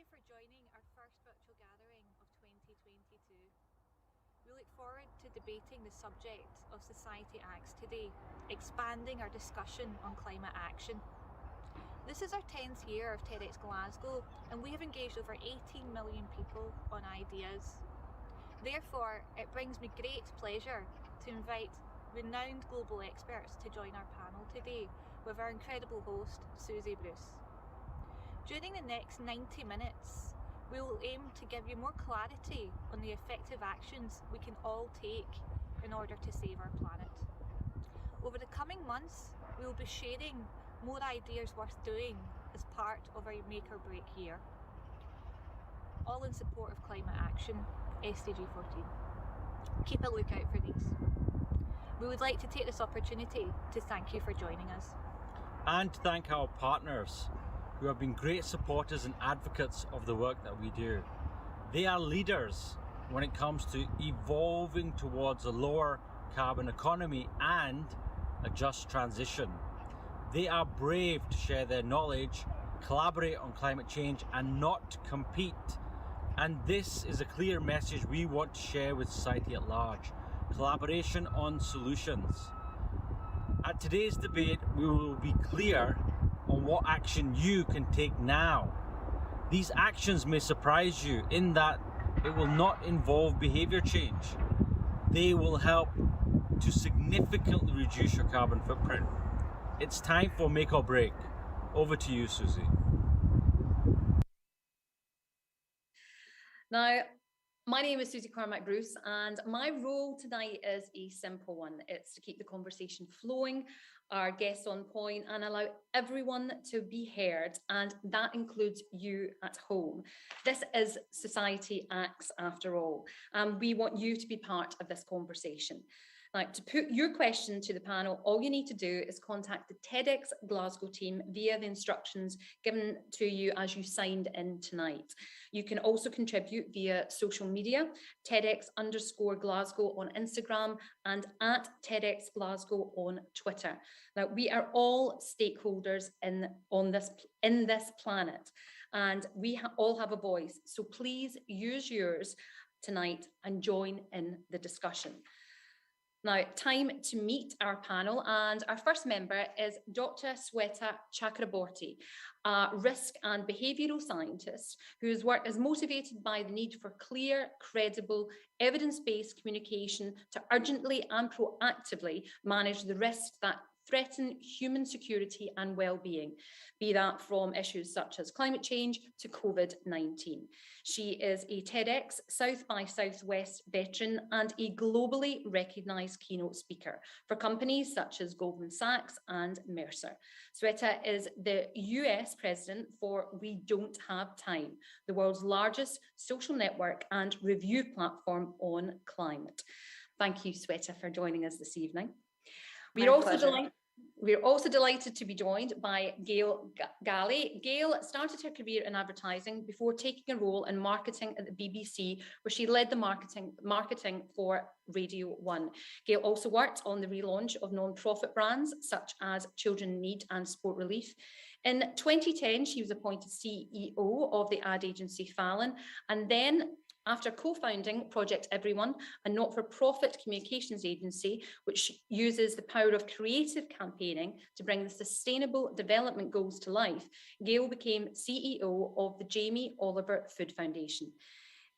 for joining our first virtual gathering of 2022. We look forward to debating the subject of Society Acts today, expanding our discussion on climate action. This is our 10th year of TEDxGlasgow, and we have engaged over 18 million people on ideas. Therefore, it brings me great pleasure to invite renowned global experts to join our panel today with our incredible host, Susie Bruce. During the next 90 minutes, we will aim to give you more clarity on the effective actions we can all take in order to save our planet. Over the coming months, we will be sharing more ideas worth doing as part of our Make or Break year, all in support of climate action, SDG 14. Keep a lookout for these. We would like to take this opportunity to thank you for joining us. And to thank our partners who have been great supporters and advocates of the work that we do. They are leaders when it comes to evolving towards a lower carbon economy and a just transition. They are brave to share their knowledge, collaborate on climate change and not compete. And this is a clear message we want to share with society at large. Collaboration on solutions. At today's debate, we will be clear on what action you can take now. These actions may surprise you in that it will not involve behavior change. They will help to significantly reduce your carbon footprint. It's time for Make or Break. Over to you, Susie. Now, my name is Susie Bruce, and my role tonight is a simple one. It's to keep the conversation flowing, our guests on point, and allow everyone to be heard, and that includes you at home. This is Society Acts after all, and we want you to be part of this conversation. Now, to put your question to the panel, all you need to do is contact the TEDxGlasgow team via the instructions given to you as you signed in tonight. You can also contribute via social media, TEDx_Glasgow on Instagram and at TEDxGlasgow on Twitter. Now, we are all stakeholders in this planet, and we all have a voice. So please use yours tonight and join in the discussion. Now, time to meet our panel, and our first member is Dr. Sweta Chakraborty, a risk and behavioural scientist whose work is motivated by the need for clear, credible, evidence-based communication to urgently and proactively manage the risks that threaten human security and well-being, be that from issues such as climate change to COVID-19. She is a TEDx South by Southwest veteran and a globally recognised keynote speaker for companies such as Goldman Sachs and Mercer. Sweta is the US president for We Don't Have Time, the world's largest social network and review platform on climate. Thank you, Sweta, for joining us this evening. We're also delighted to be joined by Gail Galley. Gail started her career in advertising before taking a role in marketing at the BBC, where she led the marketing for Radio 1. Gail also worked on the relaunch of non-profit brands such as Children in Need and Sport Relief. In 2010, she was appointed CEO of the ad agency Fallon, and then after co-founding Project Everyone, a not-for-profit communications agency which uses the power of creative campaigning to bring the Sustainable Development Goals to life, Gail became CEO of the Jamie Oliver Food Foundation.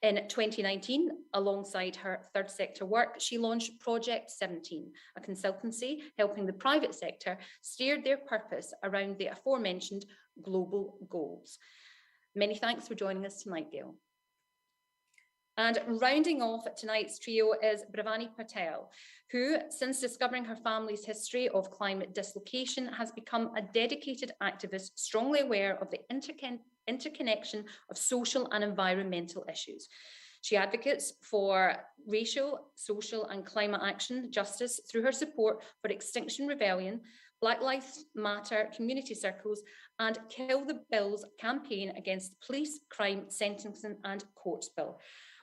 In 2019, alongside her third sector work, she launched Project 17, a consultancy helping the private sector steer their purpose around the aforementioned global goals. Many thanks for joining us tonight, Gail. And rounding off tonight's trio is Bhavani Patel, who, since discovering her family's history of climate dislocation, has become a dedicated activist, strongly aware of the interconnection of social and environmental issues. She advocates for racial, social and climate action justice through her support for Extinction Rebellion, Black Lives Matter community circles, and Kill the Bills campaign against the police, crime, sentencing and courts bill.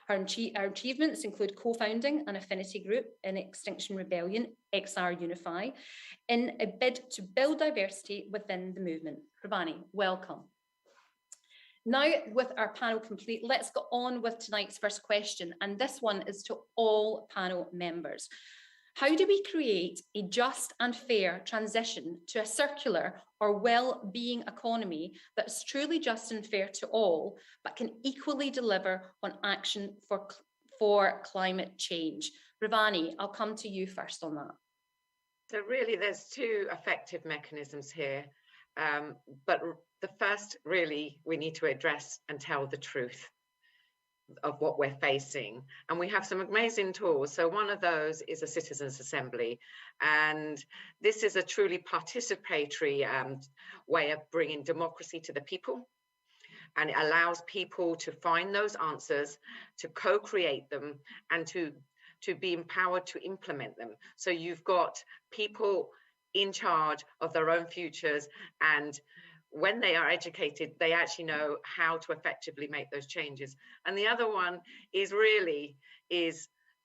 Her achievements include co-founding an affinity group in Extinction Rebellion, XR Unify, in a bid to build diversity within the movement. Bhavani, welcome. Now, with our panel complete, let's go on with tonight's first question. And this one is to all panel members. How do we create a just and fair transition to a circular or well-being economy that is truly just and fair to all, but can equally deliver on action for climate change? Ravani, I'll come to you first on that. So really, there's two effective mechanisms here. But the first, really, we need to address and tell the truth of what we're facing. And we have some amazing tools. So one of those is a citizens' assembly. And this is a truly participatory way of bringing democracy to the people. And it allows people to find those answers, to co-create them, and to be empowered to implement them. So you've got people in charge of their own futures, and when they are educated, they actually know how to effectively make those changes. And the other one is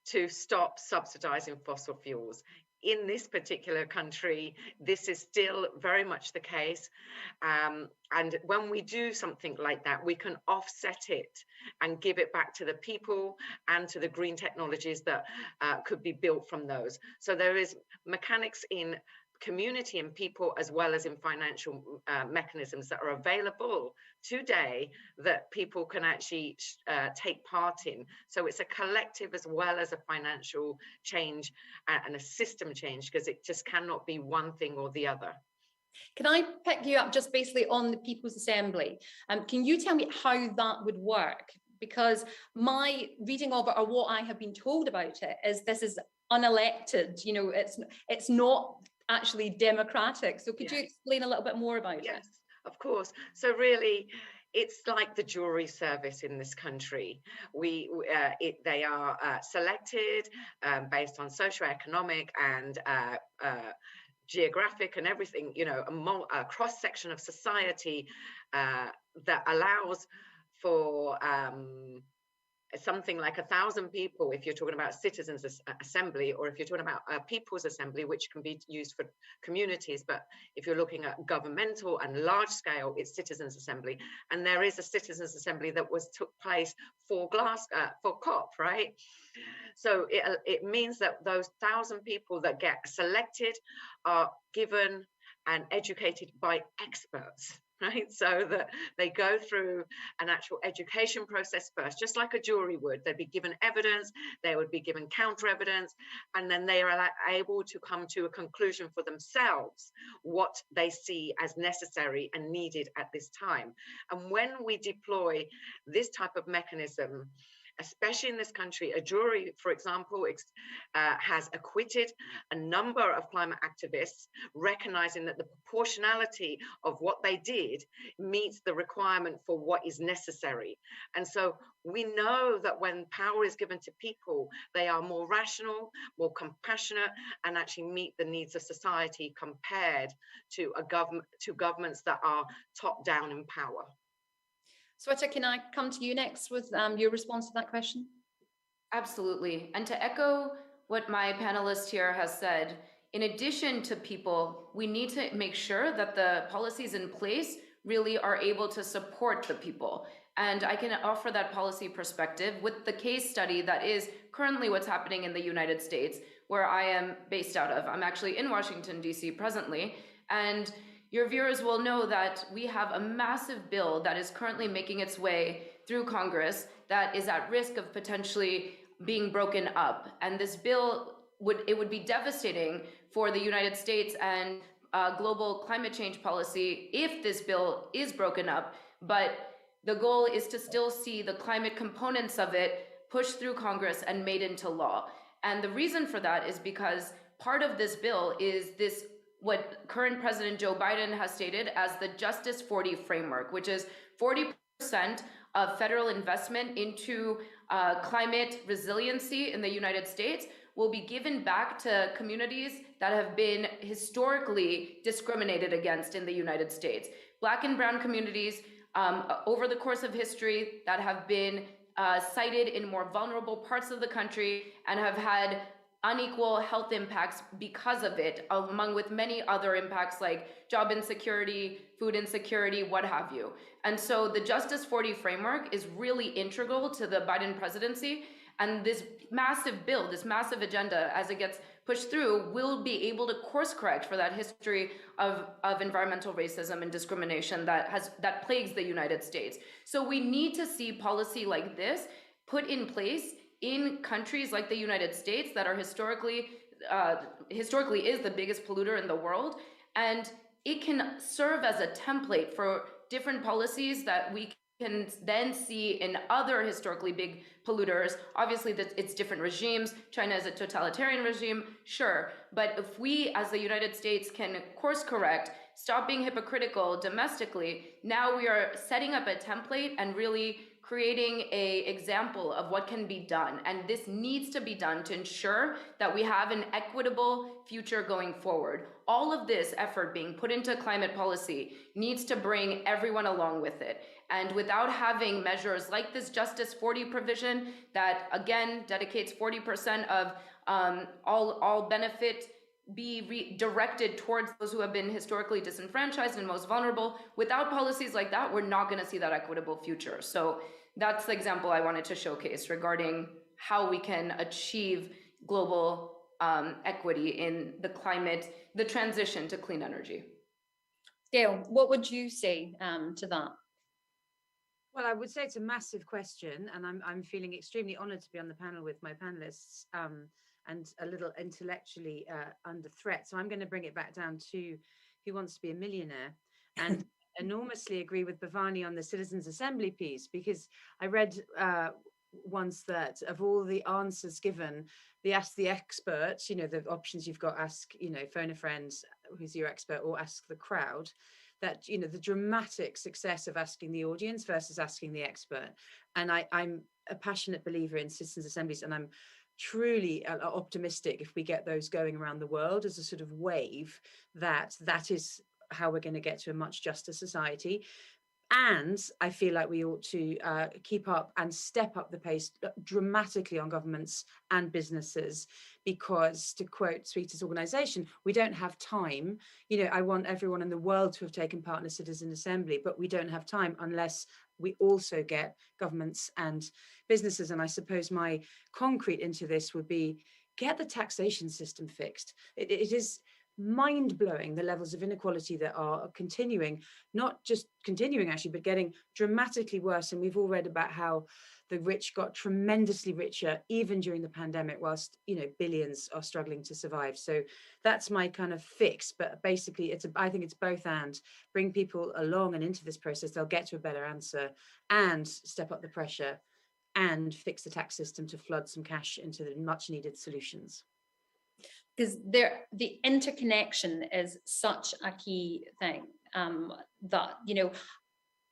to stop subsidizing fossil fuels. In this particular country, this is still very much the case. And when we do something like that, we can offset it and give it back to the people and to the green technologies that could be built from those. So there is mechanics in community and people, as well as in financial mechanisms that are available today that people can actually take part in. So it's a collective as well as a financial change and a system change, because it just cannot be one thing or the other. Can I pick you up just basically on the People's Assembly? Can you tell me how that would work? Because my reading of it, or what I have been told about it, is this is unelected. You know, it's not actually democratic. So could you explain a little bit more about it? Yes, of course. So really, it's like the jury service in this country. They are selected based on socioeconomic and geographic and everything, you know, a cross section of society that allows for something like 1,000 people, if you're talking about citizens assembly, or if you're talking about a people's assembly, which can be used for communities. But if you're looking at governmental and large scale, it's citizens assembly. And there is a citizens assembly that took place for COP, right? So it means that those 1,000 people that get selected are given and educated by experts. Right, so that they go through an actual education process first, just like a jury would. They'd be given evidence, they would be given counter evidence, and then they are able to come to a conclusion for themselves what they see as necessary and needed at this time. And when we deploy this type of mechanism, especially in this country, a jury, for example, has acquitted a number of climate activists, recognizing that the proportionality of what they did meets the requirement for what is necessary. And so we know that when power is given to people, they are more rational, more compassionate, and actually meet the needs of society compared to governments that are top down in power. Sweta, can I come to you next with your response to that question? Absolutely. And to echo what my panelist here has said, in addition to people, we need to make sure that the policies in place really are able to support the people. And I can offer that policy perspective with the case study that is currently what's happening in the United States, where I am based out of. I'm actually in Washington, D.C. presently. And your viewers will know that we have a massive bill that is currently making its way through Congress that is at risk of potentially being broken up. And this bill would be devastating for the United States and global climate change policy if this bill is broken up. But the goal is to still see the climate components of it pushed through Congress and made into law. And the reason for that is because part of this bill is this, what current President Joe Biden has stated as the Justice 40 framework, which is 40% of federal investment into climate resiliency in the United States will be given back to communities that have been historically discriminated against in the United States. Black and brown communities over the course of history that have been cited in more vulnerable parts of the country and have had unequal health impacts because of it, among with many other impacts like job insecurity, food insecurity, what have you. And so the Justice 40 framework is really integral to the Biden presidency. And this massive bill, this massive agenda, as it gets pushed through, will be able to course correct for that history of environmental racism and discrimination that plagues the United States. So we need to see policy like this put in place in countries like the United States that are historically is the biggest polluter in the world. And it can serve as a template for different policies that we can then see in other historically big polluters. Obviously, it's different regimes. China is a totalitarian regime, sure. But if we, as the United States, can course correct, stop being hypocritical domestically, now we are setting up a template and really creating an example of what can be done. And this needs to be done to ensure that we have an equitable future going forward. All of this effort being put into climate policy needs to bring everyone along with it. And without having measures like this Justice 40 provision that, again, dedicates 40% of all benefit be directed towards those who have been historically disenfranchised and most vulnerable. Without policies like that, we're not going to see that equitable future. So that's the example I wanted to showcase regarding how we can achieve global equity in the climate, the transition to clean energy. Gail, what would you say to that? Well, I would say it's a massive question, and I'm feeling extremely honoured to be on the panel with my panelists, and a little intellectually under threat. So I'm going to bring it back down to Who Wants to Be a Millionaire, and enormously agree with Bhavani on the Citizens Assembly piece, because I read once that of all the answers given, the ask the expert, you know, the options you've got, ask, you know, phone a friend who's your expert, or ask the crowd, that, you know, the dramatic success of asking the audience versus asking the expert. And I'm a passionate believer in citizens assemblies, and I'm truly optimistic if we get those going around the world as a sort of wave, that is how we're going to get to a much juster society. And I feel like we ought to keep up and step up the pace dramatically on governments and businesses, because, to quote Sweeta's organization, we don't have time. You know, I want everyone in the world to have taken part in a citizen assembly, but we don't have time unless we also get governments and businesses. And I suppose my concrete into this would be, get the taxation system fixed. It is mind-blowing the levels of inequality that are continuing, not just continuing actually, but getting dramatically worse. And we've all read about how the rich got tremendously richer even during the pandemic, whilst, you know, billions are struggling to survive. So that's my kind of fix. But basically, I think it's both and. Bring people along and into this process, they'll get to a better answer, and step up the pressure and fix the tax system to flood some cash into the much needed solutions. Because the interconnection is such a key thing, that, you know,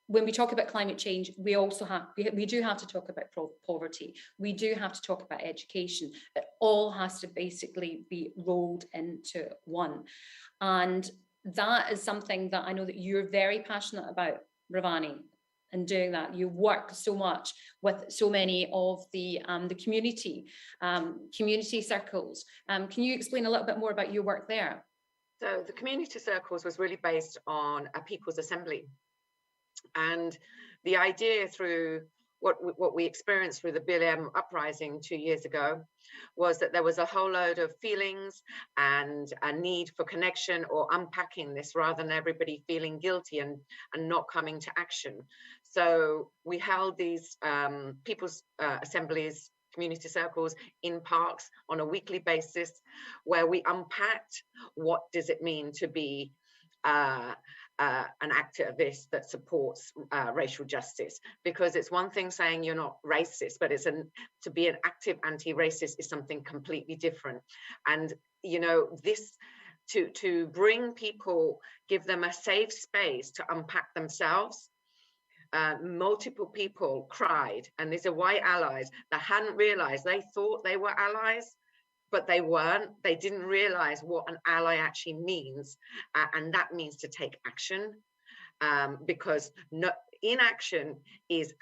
when we talk about climate change, we also we do have to talk about poverty. We do have to talk about education. It all has to basically be rolled into one. And that is something that I know that you're very passionate about, Ravani, and doing that. You work so much with so many of the community circles. Can you explain a little bit more about your work there? So the community circles was really based on a people's assembly. And the idea through what we experienced through the BLM uprising 2 years ago was that there was a whole load of feelings and a need for connection or unpacking this, rather than everybody feeling guilty and not coming to action. So we held these people's assemblies, community circles in parks on a weekly basis, where we unpacked what does it mean to be an activist that supports racial justice. Because it's one thing saying you're not racist, but to be an active anti-racist is something completely different. And, you know, this to bring people, give them a safe space to unpack themselves. Multiple people cried, and these are white allies that hadn't realized, they thought they were allies, but they weren't. They didn't realize what an ally actually means, and that means to take action. because inaction is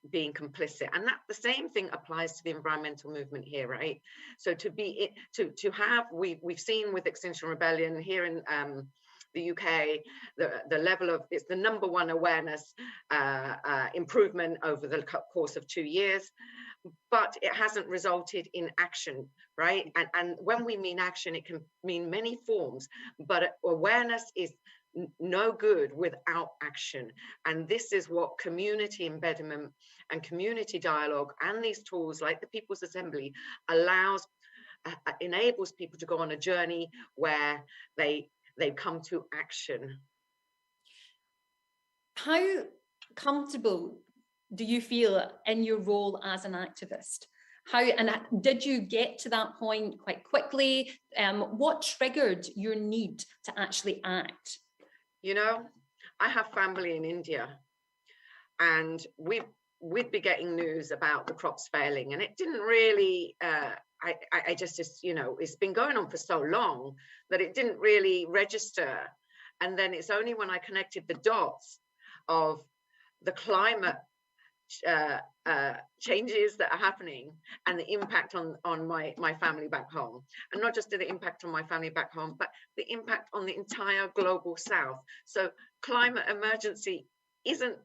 being complicit, and that the same thing applies to the environmental movement here, right? So we've seen with Extinction Rebellion here in the UK, the level of, it's the #1 awareness improvement over the course of 2 years, but it hasn't resulted in action, right? And when we mean action, it can mean many forms, but awareness is no good without action. And this is what community embedment and community dialogue and these tools like the People's Assembly enables people to go on a journey where they come to action. How comfortable do you feel in your role as an activist? Did you get to that point quite quickly? What triggered your need to actually act? You know, I have family in India, and we'd be getting news about the crops failing, and it didn't really, I just, you know, it's been going on for so long that it didn't really register. And then it's only when I connected the dots of the climate changes that are happening and the impact on my family back home, and not just the impact on my family back home, but the impact on the entire global South. So climate emergency isn't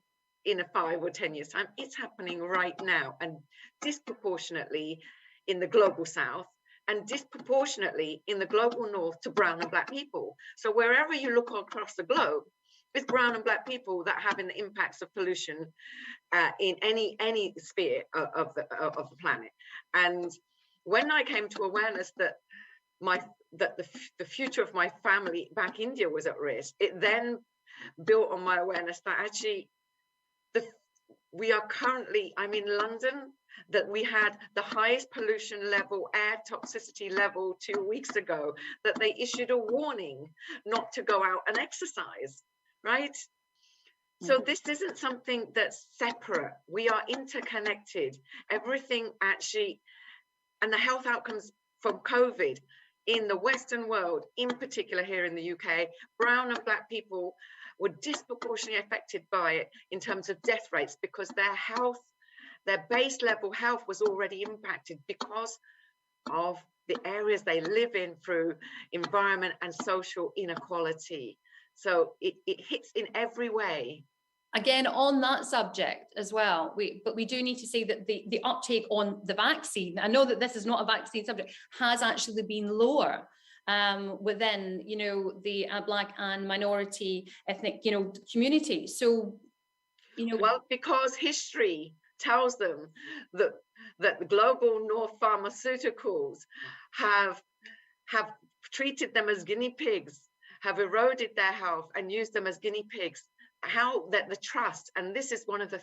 in a 5 or 10 years time, it's happening right now, and disproportionately in the global South and disproportionately in the global North to brown and black people. So wherever you look across the globe, it's brown and black people that are having the impacts of pollution in any sphere of the planet. And when I came to awareness that the future of my family back India was at risk, it then built on my awareness that actually we are currently, I'm in London, that we had the highest pollution level, air toxicity level 2 weeks ago, that they issued a warning not to go out and exercise. Right? So this isn't something that's separate. We are interconnected. Everything actually, and the health outcomes from COVID in the Western world, in particular here in the UK, brown and black people were disproportionately affected by it in terms of death rates, because their health, their base level health was already impacted because of the areas they live in through environment and social inequality. So it hits in every way. Again, on that subject as well, but we do need to say that the uptake on the vaccine, I know that this is not a vaccine subject, has actually been lower within, you know, the Black and minority ethnic, you know, community. So, you know, well, because history tells them that the global North pharmaceuticals have treated them as guinea pigs, have eroded their health and used them as guinea pigs. How that the trust, and this is one of the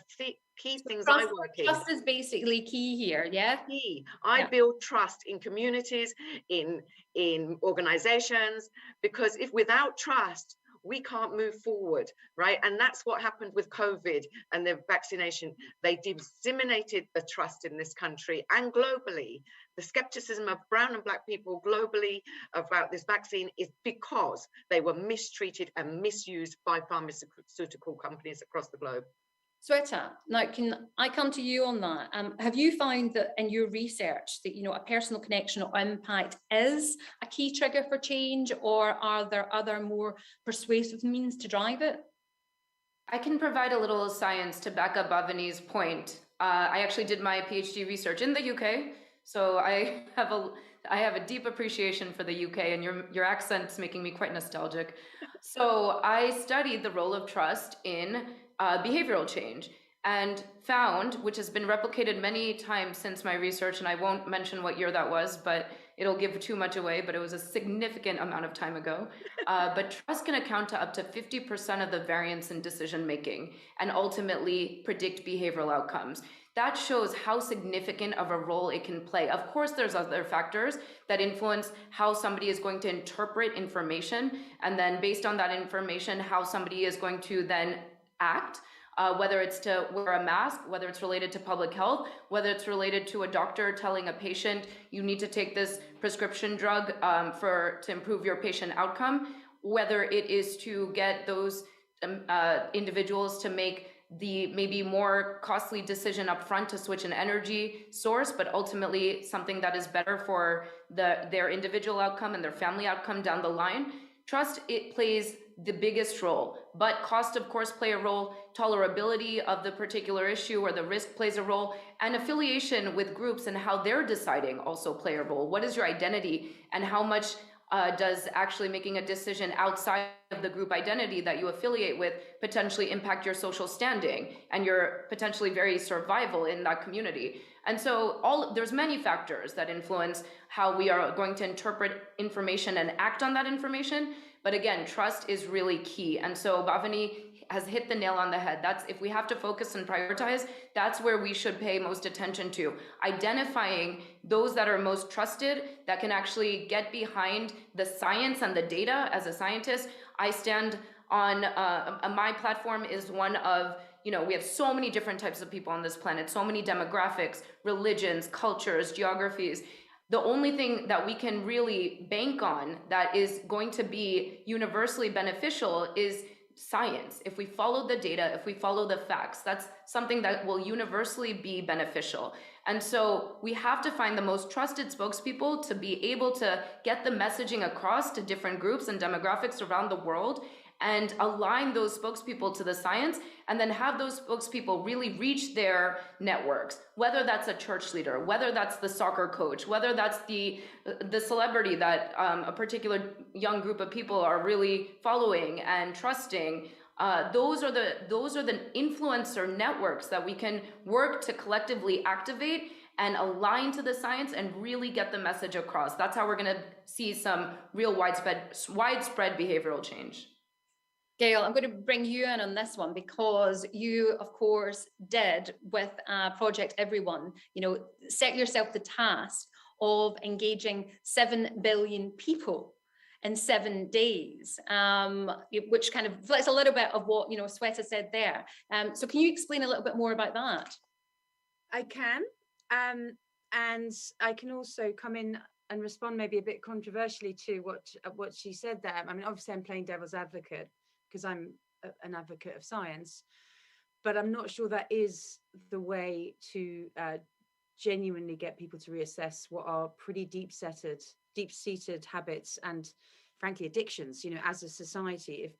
key things I work in. Trust is basically key here, yeah? Key. I build trust in communities, in organizations, because if without trust, we can't move forward, right? And that's what happened with COVID and the vaccination. They disseminated the trust in this country and globally. The skepticism of brown and black people globally about this vaccine is because they were mistreated and misused by pharmaceutical companies across the globe. Sweta, now can I come to you on that? Have you found that in your research that, you know, a personal connection or impact is a key trigger for change, or are there other more persuasive means to drive it? I can provide a little science to back up Avani's point. I actually did my PhD research in the UK, so I have a deep appreciation for the UK, and your accent's making me quite nostalgic. So I studied the role of trust in behavioral change, and found, which has been replicated many times since my research, and I won't mention what year that was, but it'll give too much away, but it was a significant amount of time ago. But trust can account to up to 50% of the variance in decision making and ultimately predict behavioral outcomes. That shows how significant of a role it can play. Of course, there's other factors that influence how somebody is going to interpret information, and then based on that information, how somebody is going to then act, whether it's to wear a mask, whether it's related to public health, whether it's related to a doctor telling a patient, you need to take this prescription drug to improve your patient outcome, whether it is to get those individuals to make the maybe more costly decision up front to switch an energy source, but ultimately something that is better for their individual outcome and their family outcome down the line. Trust, it plays the biggest role, but cost, of course, play a role. Tolerability of the particular issue or the risk plays a role, and affiliation with groups and how they're deciding also play a role. What is your identity, and how much does actually making a decision outside of the group identity that you affiliate with potentially impact your social standing and your potentially very survival in that community? And so there's many factors that influence how we are going to interpret information and act on that information. But again, trust is really key. And so Bhavani has hit the nail on the head. That's, if we have to focus and prioritize, that's where we should pay most attention to. Identifying those that are most trusted, that can actually get behind the science and the data. As a scientist, I stand on, my platform is one of, we have so many different types of people on this planet, so many demographics, religions, cultures, geographies. The only thing that we can really bank on that is going to be universally beneficial is science. If we follow the data, if we follow the facts, that's something that will universally be beneficial. And so we have to find the most trusted spokespeople to be able to get the messaging across to different groups and demographics around the world, and align those spokespeople to the science, and then have those spokespeople really reach their networks, whether that's a church leader, whether that's the soccer coach, whether that's the celebrity that a particular young group of people are really following and trusting. Those are the influencer networks that we can work to collectively activate and align to the science and really get the message across. That's how we're going to see some real widespread behavioral change. Gail, I'm going to bring you in on this one, because you, of course, did with Project Everyone, set yourself the task of engaging 7 billion people in 7 days, which kind of reflects a little bit of what, Sweta said there. So can you explain a little bit more about that? I can, and I can also come in and respond maybe a bit controversially to what she said there. I mean, obviously I'm playing devil's advocate, because I'm an advocate of science, but I'm not sure that is the way to genuinely get people to reassess what are pretty deep-seated habits and, frankly, addictions. As a society, if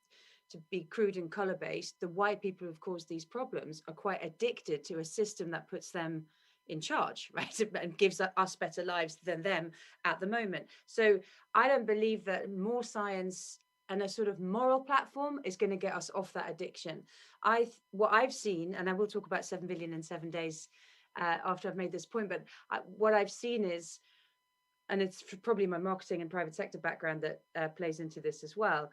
to be crude and color-based, the white people who've caused these problems are quite addicted to a system that puts them in charge, right, and gives us better lives than them at the moment. So I don't believe that more science and a sort of moral platform is going to get us off that addiction. What I've seen, and I will talk about 7 billion in 7 days after I've made this point, but what I've seen is, and it's probably my marketing and private sector background that plays into this as well,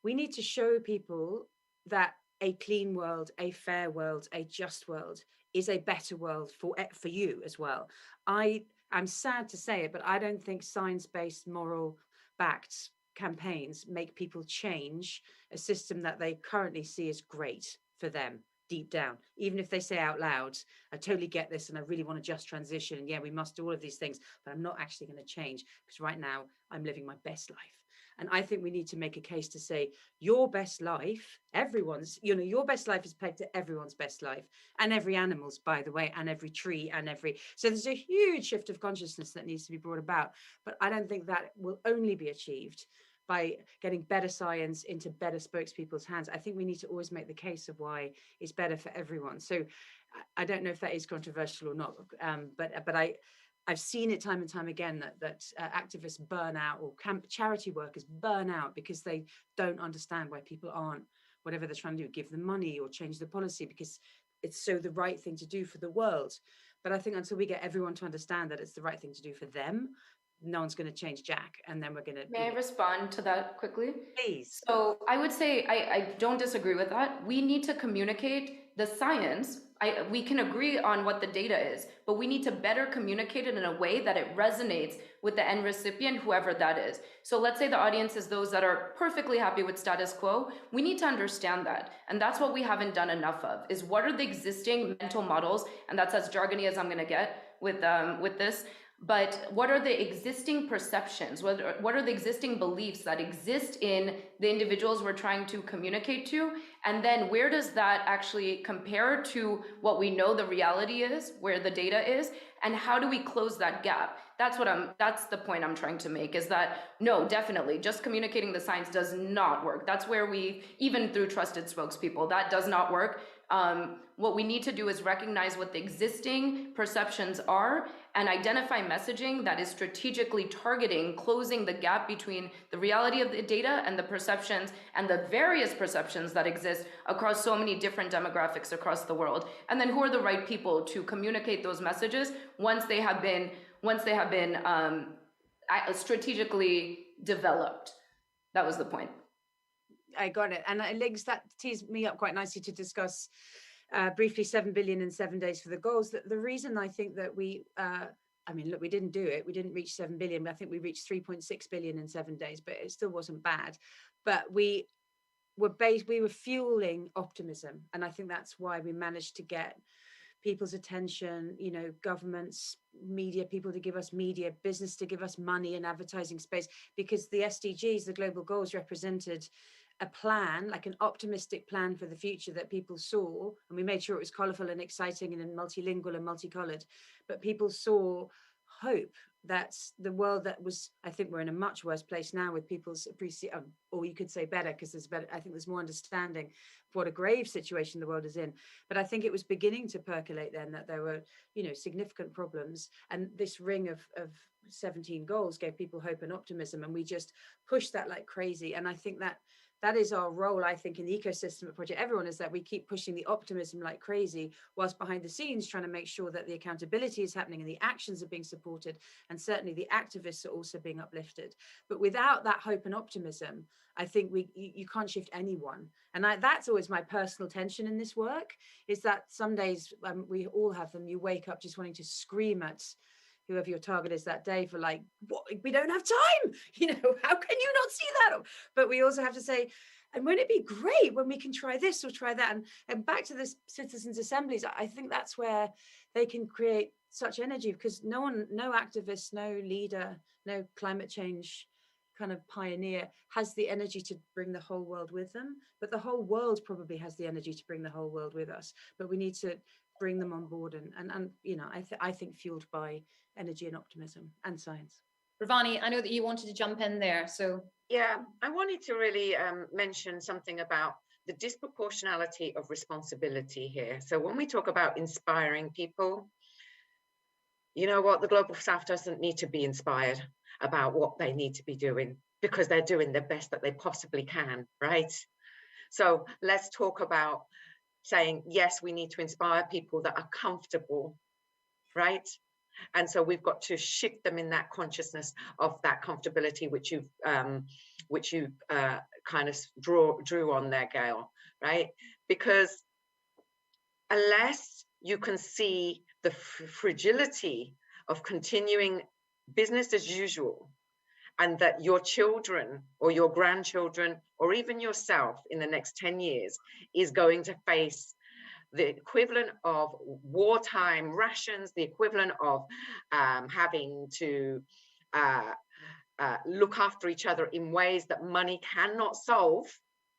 we need to show people that a clean world, a fair world, a just world is a better world for you as well. I'm sad to say it, but I don't think science-based, moral-backed campaigns make people change a system that they currently see as great for them deep down. Even if they say out loud, I totally get this and I really want a just transition, and yeah, we must do all of these things, but I'm not actually going to change, because right now I'm living my best life. And I think we need to make a case to say your best life, everyone's, your best life is pegged to everyone's best life, and every animal's, by the way, and every tree, and so there's a huge shift of consciousness that needs to be brought about. But I don't think that will only be achieved by getting better science into better spokespeople's hands. I think we need to always make the case of why it's better for everyone. So I don't know if that is controversial or not, but I've seen it time and time again that activists burn out, or charity workers burn out, because they don't understand why people aren't, whatever they're trying to do, give them money or change the policy, because it's so the right thing to do for the world. But I think until we get everyone to understand that it's the right thing to do for them, no one's going to change Jack, and then we're going to... May I respond to that quickly? Please. So I would say I don't disagree with that. We need to communicate the science. We can agree on what the data is, but we need to better communicate it in a way that it resonates with the end recipient, whoever that is. So let's say the audience is those that are perfectly happy with status quo. We need to understand that. And that's what we haven't done enough of, is what are the existing mental models, and that's as jargony as I'm going to get with this. But what are the existing perceptions? What are the existing beliefs that exist in the individuals we're trying to communicate to? And then where does that actually compare to what we know the reality is, where the data is, and how do we close that gap? That's the point I'm trying to make, is that no, definitely just communicating the science does not work. That's where we, even through trusted spokespeople, that does not work. What we need to do is recognize what the existing perceptions are and identify messaging that is strategically targeting closing the gap between the reality of the data and the perceptions and the various perceptions that exist across so many different demographics across the world. And then who are the right people to communicate those messages once they have been strategically developed. That was the point. I got it. And it links, that tees me up quite nicely to discuss briefly 7 billion in 7 days for the goals. The reason I think that we, I mean, look, we didn't do it. We didn't reach 7 billion. But I think we reached 3.6 billion in 7 days, but it still wasn't bad. But we were fueling optimism. And I think that's why we managed to get people's attention, you know, governments, media, people to give us media, business to give us money and advertising space, because the SDGs, the global goals, represented a plan, like an optimistic plan for the future that people saw, and we made sure it was colorful and exciting and multilingual and multicolored, but people saw hope. That's the world that was, I think we're in a much worse place now with people's appreciation, or you could say better, because there's better, I think there's more understanding of what a grave situation the world is in. But I think it was beginning to percolate then that there were, you know, significant problems, and this ring of 17 goals gave people hope and optimism, and we just pushed that like crazy. And I think that is our role, I think, in the ecosystem at Project Everyone, is that we keep pushing the optimism like crazy, whilst behind the scenes trying to make sure that the accountability is happening and the actions are being supported, and certainly the activists are also being uplifted. But without that hope and optimism, I think you can't shift anyone. And that's always my personal tension in this work, is that some days, we all have them, you wake up just wanting to scream at whoever your target is that day for like, what, we don't have time, you know, how can you not see that? But we also have to say, and won't it be great when we can try this or try that? And back to this citizens' assemblies, I think that's where they can create such energy, because no activist, no leader, no climate change kind of pioneer has the energy to bring the whole world with them, but the whole world probably has the energy to bring the whole world with us. But we need to bring them on board, and you know, I think fueled by energy and optimism and science. Ravani, I know that you wanted to jump in there, so. Yeah, I wanted to really mention something about the disproportionality of responsibility here. So when we talk about inspiring people, you know what, the Global South doesn't need to be inspired about what they need to be doing, because they're doing the best that they possibly can, right? So let's talk about saying, yes, we need to inspire people that are comfortable, right? And so we've got to shift them in that consciousness of that comfortability, which you kind of drew on there, Gail, right? Because unless you can see the fragility of continuing business as usual, and that your children or your grandchildren or even yourself in the next 10 years is going to face the equivalent of wartime rations, the equivalent of having to look after each other in ways that money cannot solve,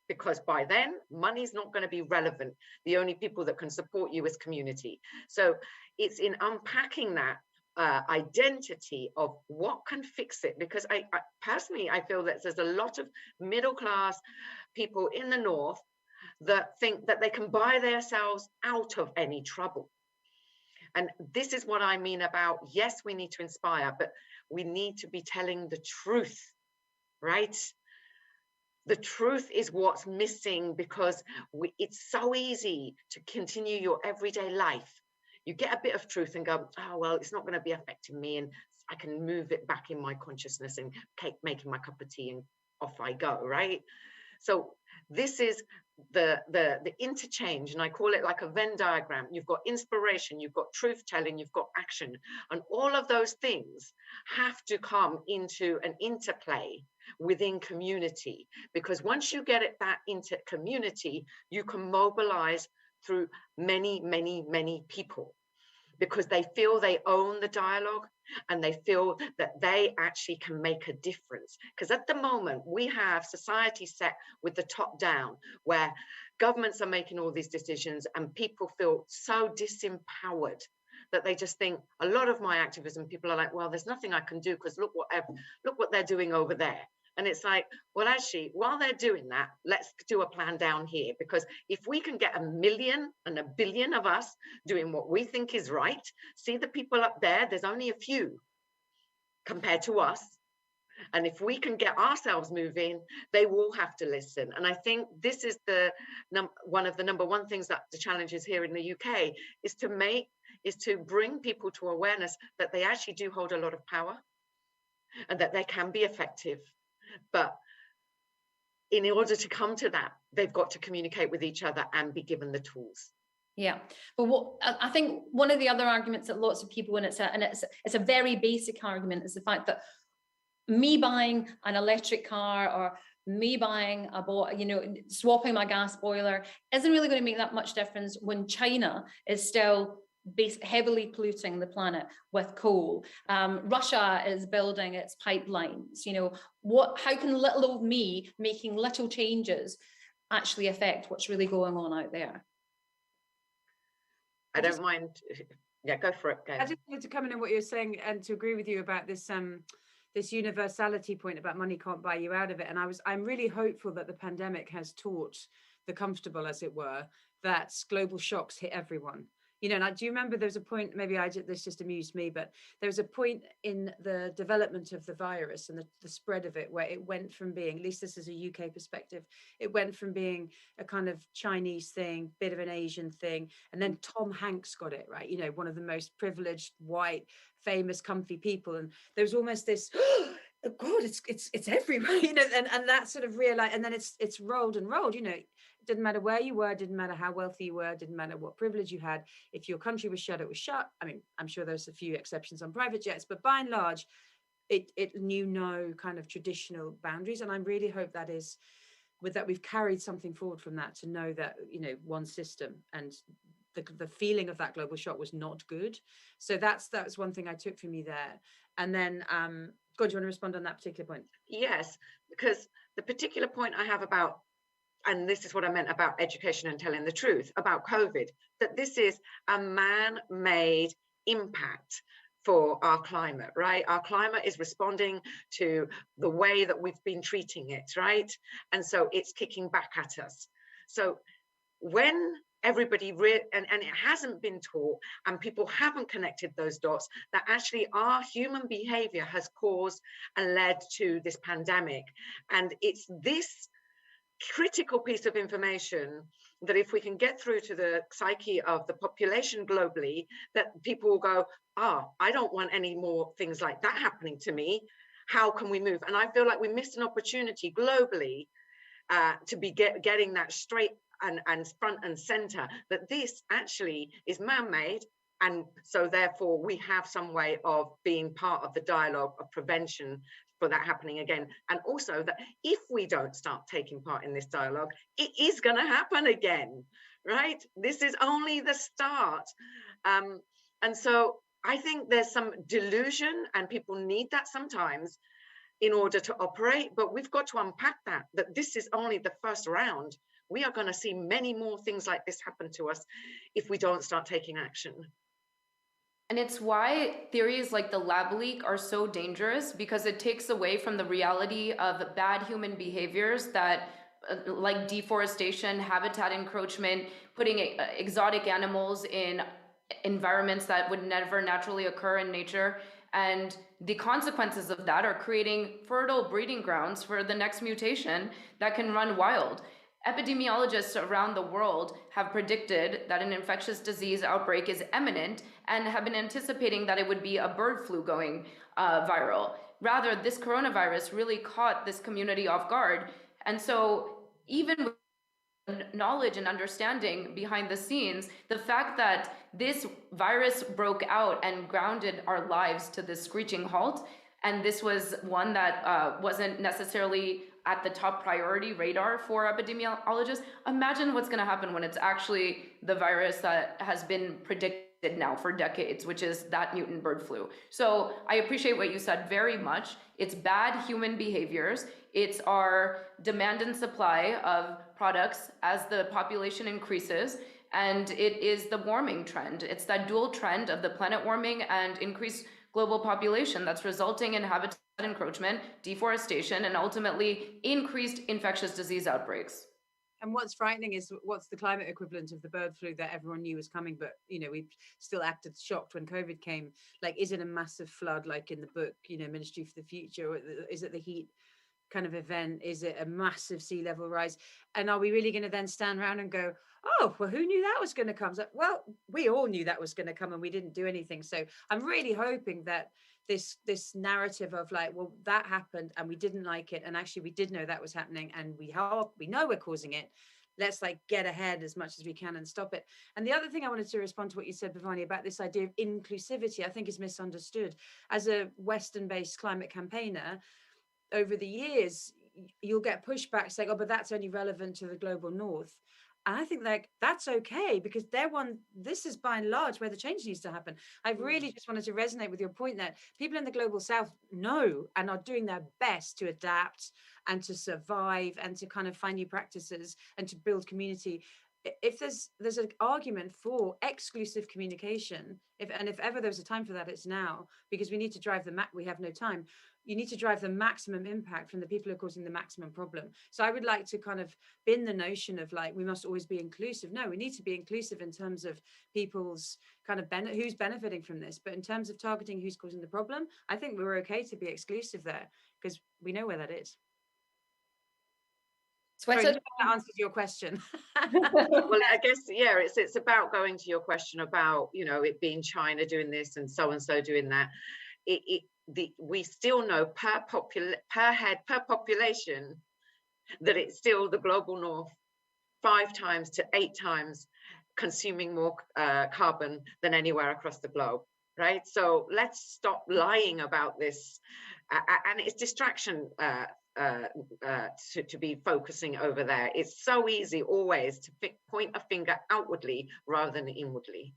because by then money's not going to be relevant. The only people that can support you is community. So it's in unpacking that identity of what can fix it, because I personally, I feel that there's a lot of middle class people in the North that think that they can buy themselves out of any trouble. And this is what I mean about, yes, we need to inspire, but we need to be telling the truth, right? The truth is what's missing, because it's so easy to continue your everyday life. You get a bit of truth and go, oh, well, it's not going to be affecting me, and I can move it back in my consciousness and keep making my cup of tea and off I go, right? So this is the interchange, and I call it like a Venn diagram. You've got inspiration, you've got truth telling, you've got action, and all of those things have to come into an interplay within community, because once you get it that into community, you can mobilize through many people. because they feel they own the dialogue and they feel that they actually can make a difference. Because at the moment, we have society set with the top down, where governments are making all these decisions and people feel so disempowered that they just think, a lot of my activism, people are like, well, there's nothing I can do because look what they're doing over there. And it's like, well, actually, while they're doing that, let's do a plan down here. Because if we can get 1 million and 1 billion of us doing what we think is right, see the people up there, there's only a few compared to us. And if we can get ourselves moving, they will have to listen. And I think this is one of the number one things that the challenges here in the UK is to bring people to awareness that they actually do hold a lot of power and that they can be effective. But in order to come to that, they've got to communicate with each other and be given the tools. Yeah, but what I think one of the other arguments that lots of people, and it's a very basic argument, is the fact that me buying an electric car or me buying swapping my gas boiler isn't really going to make that much difference when China is still heavily polluting the planet with coal. Russia is building its pipelines. How can little old me making little changes actually affect what's really going on out there? I don't mind. Yeah, go for it. Go. I just wanted to come in on what you're saying and to agree with you about this this universality point about money can't buy you out of it. And I'm really hopeful that the pandemic has taught the comfortable, as it were, that global shocks hit everyone. And do you remember there was a point, this just amused me, but there was a point in the development of the virus and the spread of it where it went from being, at least this is a UK perspective, it went from being a kind of Chinese thing, bit of an Asian thing, and then Tom Hanks got it, right? One of the most privileged, white, famous, comfy people. And there was almost this, oh God, it's everywhere, and that sort of realized, and then it's rolled and rolled, didn't matter where you were, didn't matter how wealthy you were, didn't matter what privilege you had. If your country was shut, it was shut. I mean, I'm sure there's a few exceptions on private jets, but by and large, it knew no kind of traditional boundaries. And I really hope that is, with that, we've carried something forward from that to know that, one system, and the feeling of that global shock was not good. So that's one thing I took from you there. And then, God, do you want to respond on that particular point? Yes, because the particular point I have about, and this is what I meant about education and telling the truth about COVID, that this is a man-made impact for our climate, right? Our climate is responding to the way that we've been treating it, right? And so it's kicking back at us. So when everybody and it hasn't been taught and people haven't connected those dots, that actually our human behavior has caused and led to this pandemic. And it's this critical piece of information that if we can get through to the psyche of the population globally, that people will go, I don't want any more things like that happening to me. How can we move? And I feel like we missed an opportunity globally to be getting that straight and front and center, that this actually is man-made. And so therefore we have some way of being part of the dialogue of prevention for that happening again. And also that if we don't start taking part in this dialogue, it is going to happen again, right? This is only the start. And so I think there's some delusion, and people need that sometimes in order to operate, but we've got to unpack that this is only the first round. We are going to see many more things like this happen to us if we don't start taking action. And it's why theories like the lab leak are so dangerous, because it takes away from the reality of bad human behaviors that like deforestation, habitat encroachment, putting exotic animals in environments that would never naturally occur in nature. And the consequences of that are creating fertile breeding grounds for the next mutation that can run wild. Epidemiologists around the world have predicted that an infectious disease outbreak is imminent and have been anticipating that it would be a bird flu going viral. Rather, this coronavirus really caught this community off guard. And so even with knowledge and understanding behind the scenes, the fact that this virus broke out and grounded our lives to this screeching halt, and this was one that wasn't necessarily at the top priority radar for epidemiologists. Imagine what's going to happen when it's actually the virus that has been predicted now for decades, which is that mutant bird flu. So I appreciate what you said very much. It's bad human behaviors. It's our demand and supply of products as the population increases. And it is the warming trend. It's that dual trend of the planet warming and increased global population that's resulting in habitat encroachment, deforestation, and ultimately increased infectious disease outbreaks. And what's frightening is what's the climate equivalent of the bird flu that everyone knew was coming, but we still acted shocked when COVID came. Like, is it a massive flood like in the book, Ministry for the Future? Or is it the heat kind of event? Is it a massive sea level rise? And are we really going to then stand around and go, oh, well, who knew that was going to come? So, well, we all knew that was going to come and we didn't do anything. So I'm really hoping that this narrative of like, well, that happened and we didn't like it, and actually we did know that was happening, and we know we're causing it. Let's like get ahead as much as we can and stop it. And the other thing I wanted to respond to what you said, Bhavani, about this idea of inclusivity, I think is misunderstood. As a Western-based climate campaigner, over the years, you'll get pushback saying, oh, but that's only relevant to the global north. And I think like that's okay, because this is by and large where the change needs to happen. I really just wanted to resonate with your point that people in the global south know and are doing their best to adapt and to survive and to kind of find new practices and to build community. If there's an argument for exclusive communication, if ever there's a time for that, it's now, because we need to drive we have no time. You need to drive the maximum impact from the people who are causing the maximum problem. So I would like to kind of bin the notion of like, we must always be inclusive. No, we need to be inclusive in terms of people's kind of who's benefiting from this. But in terms of targeting who's causing the problem, I think we're okay to be exclusive there because we know where that is. So that answers your question. Well, I guess, yeah, it's about going to your question about, it being China doing this and so doing that. We still know per population that it's still the global north 5 times to 8 times consuming more carbon than anywhere across the globe, right? So let's stop lying about this, and it's distraction to be focusing over there. It's so easy always to point a finger outwardly rather than inwardly.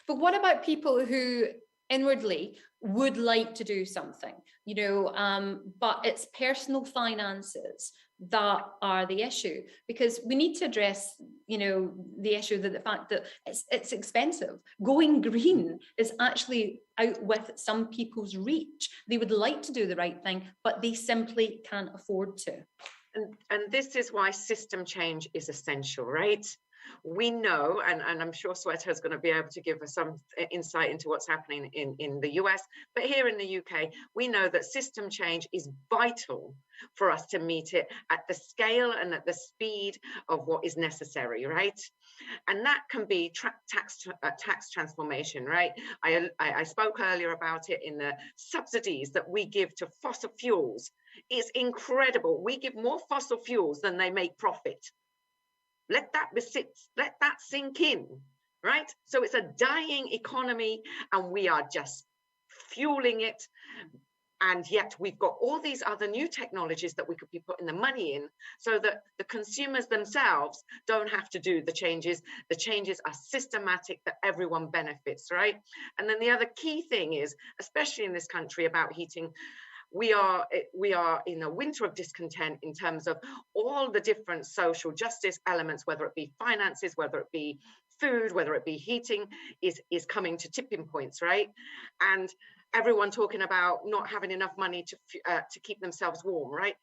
But what about people who inwardly would like to do something, but it's personal finances that are the issue? Because we need to address, the issue that the fact that it's expensive. Going green is actually out with some people's reach. They would like to do the right thing, but they simply can't afford to. And this is why system change is essential, right? We know, and I'm sure Sweta is going to be able to give us some insight into what's happening in the US, but here in the UK, we know that system change is vital for us to meet it at the scale and at the speed of what is necessary, right? And that can be tax transformation, right? I spoke earlier about it in the subsidies that we give to fossil fuels. It's incredible. We give more fossil fuels than they make profit. Let that sink in, right? So it's a dying economy and we are just fueling it. And yet we've got all these other new technologies that we could be putting the money in so that the consumers themselves don't have to do the changes. The changes are systematic, that everyone benefits, right? And then the other key thing is, especially in this country about heating, we are in a winter of discontent in terms of all the different social justice elements, whether it be finances, whether it be food, whether it be heating, is coming to tipping points, right? And everyone talking about not having enough money to keep themselves warm, right?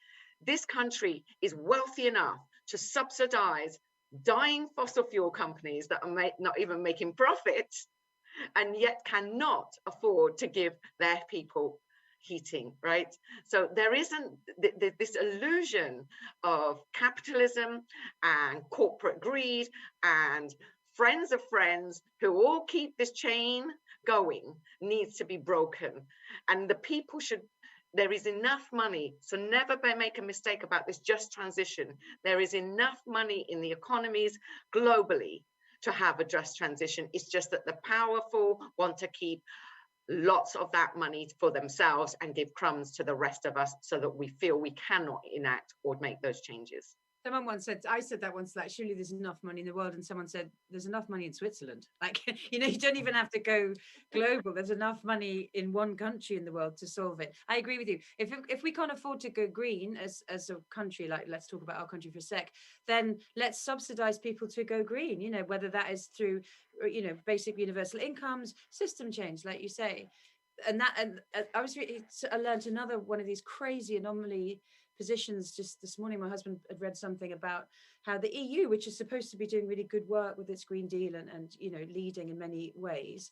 This country is wealthy enough to subsidize dying fossil fuel companies that are not even making profit, and yet cannot afford to give their people heating, right? So there isn't this illusion of capitalism and corporate greed and friends of friends who all keep this chain going needs to be broken. And the people there is enough money, so never make a mistake about this just transition. There is enough money in the economies globally to have a just transition. It's just that the powerful want to keep lots of that money for themselves and give crumbs to the rest of us so that we feel we cannot enact or make those changes. Someone once said, I said that once, like, surely there's enough money in the world. And someone said, there's enough money in Switzerland. Like, you know, you don't even have to go global. There's enough money in one country in the world to solve it. I agree with you. If we can't afford to go green as a country, like, let's talk about our country for a sec, then let's subsidize people to go green, you know, whether that is through, you know, basic universal incomes, system change, like you say. And I learned another one of these crazy anomaly positions just this morning. My husband had read something about how the EU, which is supposed to be doing really good work with its Green Deal and you know, leading in many ways,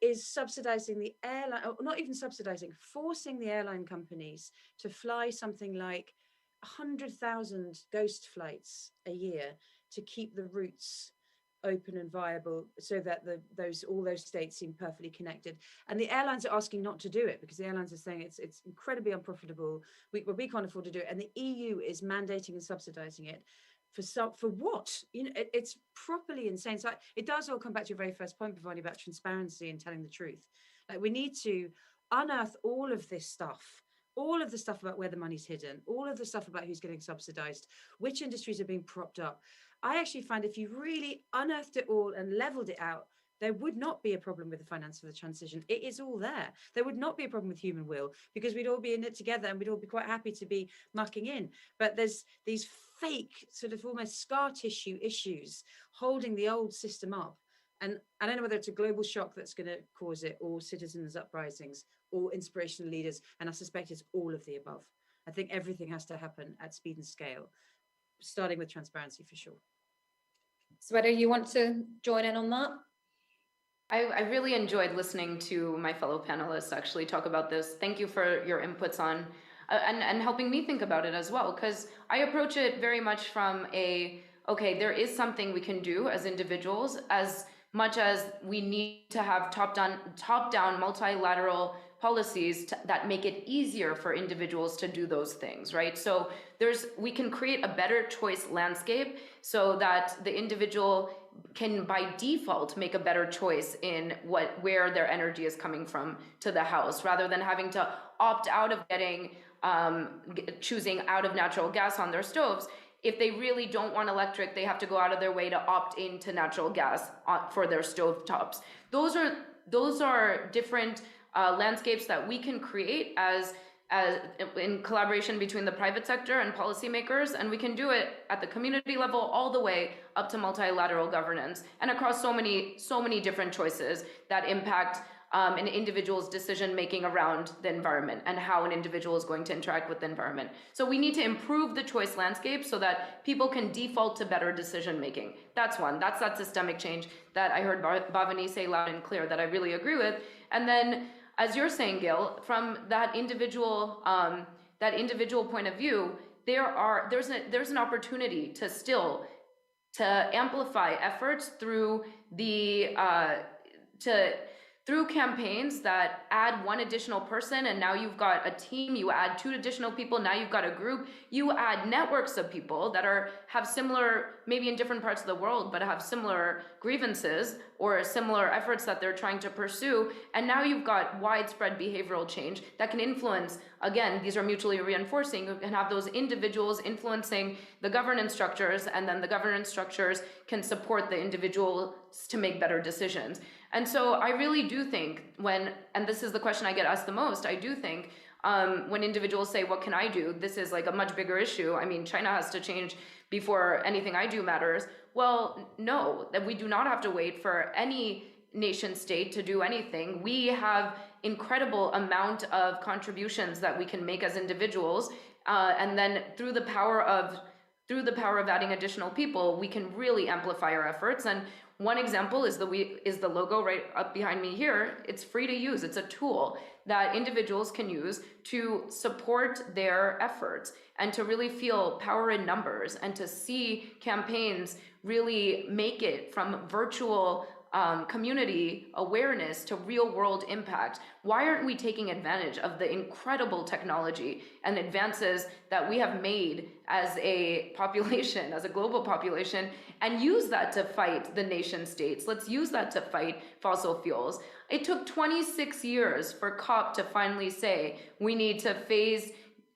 is subsidizing the airline, or not even subsidizing, forcing the airline companies to fly something like 100,000 ghost flights a year to keep the routes open and viable, so that all those states seem perfectly connected. And the airlines are asking not to do it because the airlines are saying it's incredibly unprofitable. We can't afford to do it, and the EU is mandating and subsidizing it for what? You know, it's properly insane. So it does all come back to your very first point, Bhavani, about transparency and telling the truth. Like, we need to unearth all of this stuff. All of the stuff about where the money's hidden, all of the stuff about who's getting subsidized, which industries are being propped up. I actually find if you really unearthed it all and leveled it out, there would not be a problem with the finance for the transition. It is all there. There would not be a problem with human will, because we'd all be in it together and we'd all be quite happy to be mucking in. But there's these fake sort of almost scar tissue issues holding the old system up. And I don't know whether it's a global shock that's going to cause it, or citizens' uprisings, or inspirational leaders. And I suspect it's all of the above. I think everything has to happen at speed and scale, starting with transparency for sure. So whether you want to join in on that? I really enjoyed listening to my fellow panelists actually talk about this. Thank you for your inputs on and helping me think about it as well, because I approach it very much from okay, there is something we can do as individuals, as much as we need to have top-down multilateral policies that make it easier for individuals to do those things, right? So we can create a better choice landscape so that the individual can by default make a better choice in where their energy is coming from to the house, rather than having to opt out of choosing out of natural gas on their stoves. If they really don't want electric, they have to go out of their way to opt into natural gas for their stove tops. Those are different landscapes that we can create as in collaboration between the private sector and policymakers, and we can do it at the community level all the way up to multilateral governance and across so many different choices that impact an individual's decision making around the environment and how an individual is going to interact with the environment. So we need to improve the choice landscape so that people can default to better decision making. That's one. That's that systemic change that I heard Bhavani say loud and clear that I really agree with. And then, as you're saying, Gail, from that individual point of view, there's an opportunity to amplify efforts through through campaigns that add one additional person, and now you've got a team. You add two additional people, now you've got a group. You add networks of people that have similar, maybe in different parts of the world, but have similar grievances or similar efforts that they're trying to pursue. And now you've got widespread behavioral change that can influence, again, these are mutually reinforcing, you can have those individuals influencing the governance structures, and then the governance structures can support the individuals to make better decisions. And so I really do think and this is the question I get asked the most, I do think when individuals say, what can I do? This is like a much bigger issue. I mean, China has to change before anything I do matters. Well, no, that we do not have to wait for any nation state to do anything. We have incredible amount of contributions that we can make as individuals. And then through the power of adding additional people, we can really amplify our efforts. And one example is the logo right up behind me here. It's free to use. It's a tool that individuals can use to support their efforts and to really feel power in numbers and to see campaigns really make it from virtual community awareness to real world impact. Why aren't we taking advantage of the incredible technology and advances that we have made as a population, as a global population, and use that to fight the nation states? Let's use that to fight fossil fuels. It took 26 years for COP to finally say we need to phase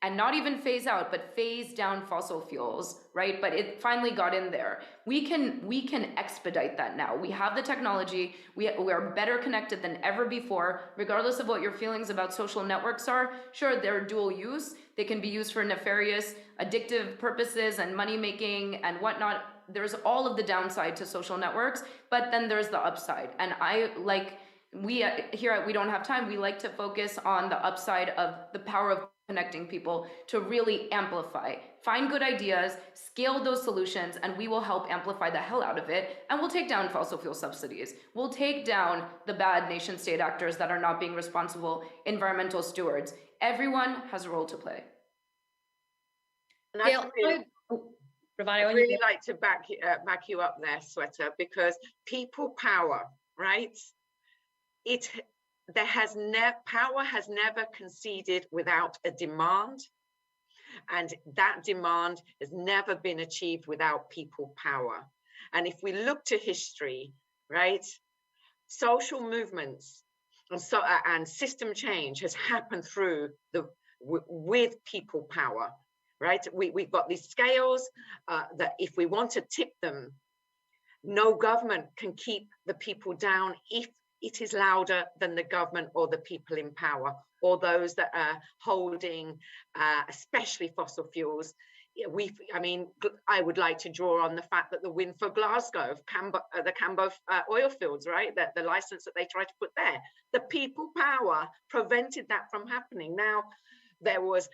and not even phase out, but phase down fossil fuels, right? But it finally got in there. We can expedite that now. We have the technology. We are better connected than ever before, regardless of what your feelings about social networks are. Sure, they're dual use. They can be used for nefarious, addictive purposes and money making and whatnot. There's all of the downside to social networks, but then there's the upside. And we here at We Don't Have Time, we like to focus on the upside of the power of connecting people to really amplify, find good ideas, scale those solutions, and we will help amplify the hell out of it. And we'll take down fossil fuel subsidies. We'll take down the bad nation state actors that are not being responsible environmental stewards. Everyone has a role to play. And Gail, I'd really like to back you up there, Sweta, because people power, right? Power has never conceded without a demand, and that demand has never been achieved without people power. And if we look to history, right, social movements and system change has happened through with people power, right? We've got these scales that if we want to tip them, no government can keep the people down if it is louder than the government or the people in power, or those that are holding, especially fossil fuels. I would like to draw on the fact that the win for Glasgow, the Cambo oil fields, right? The license that they tried to put there, the people power prevented that from happening. Now, there was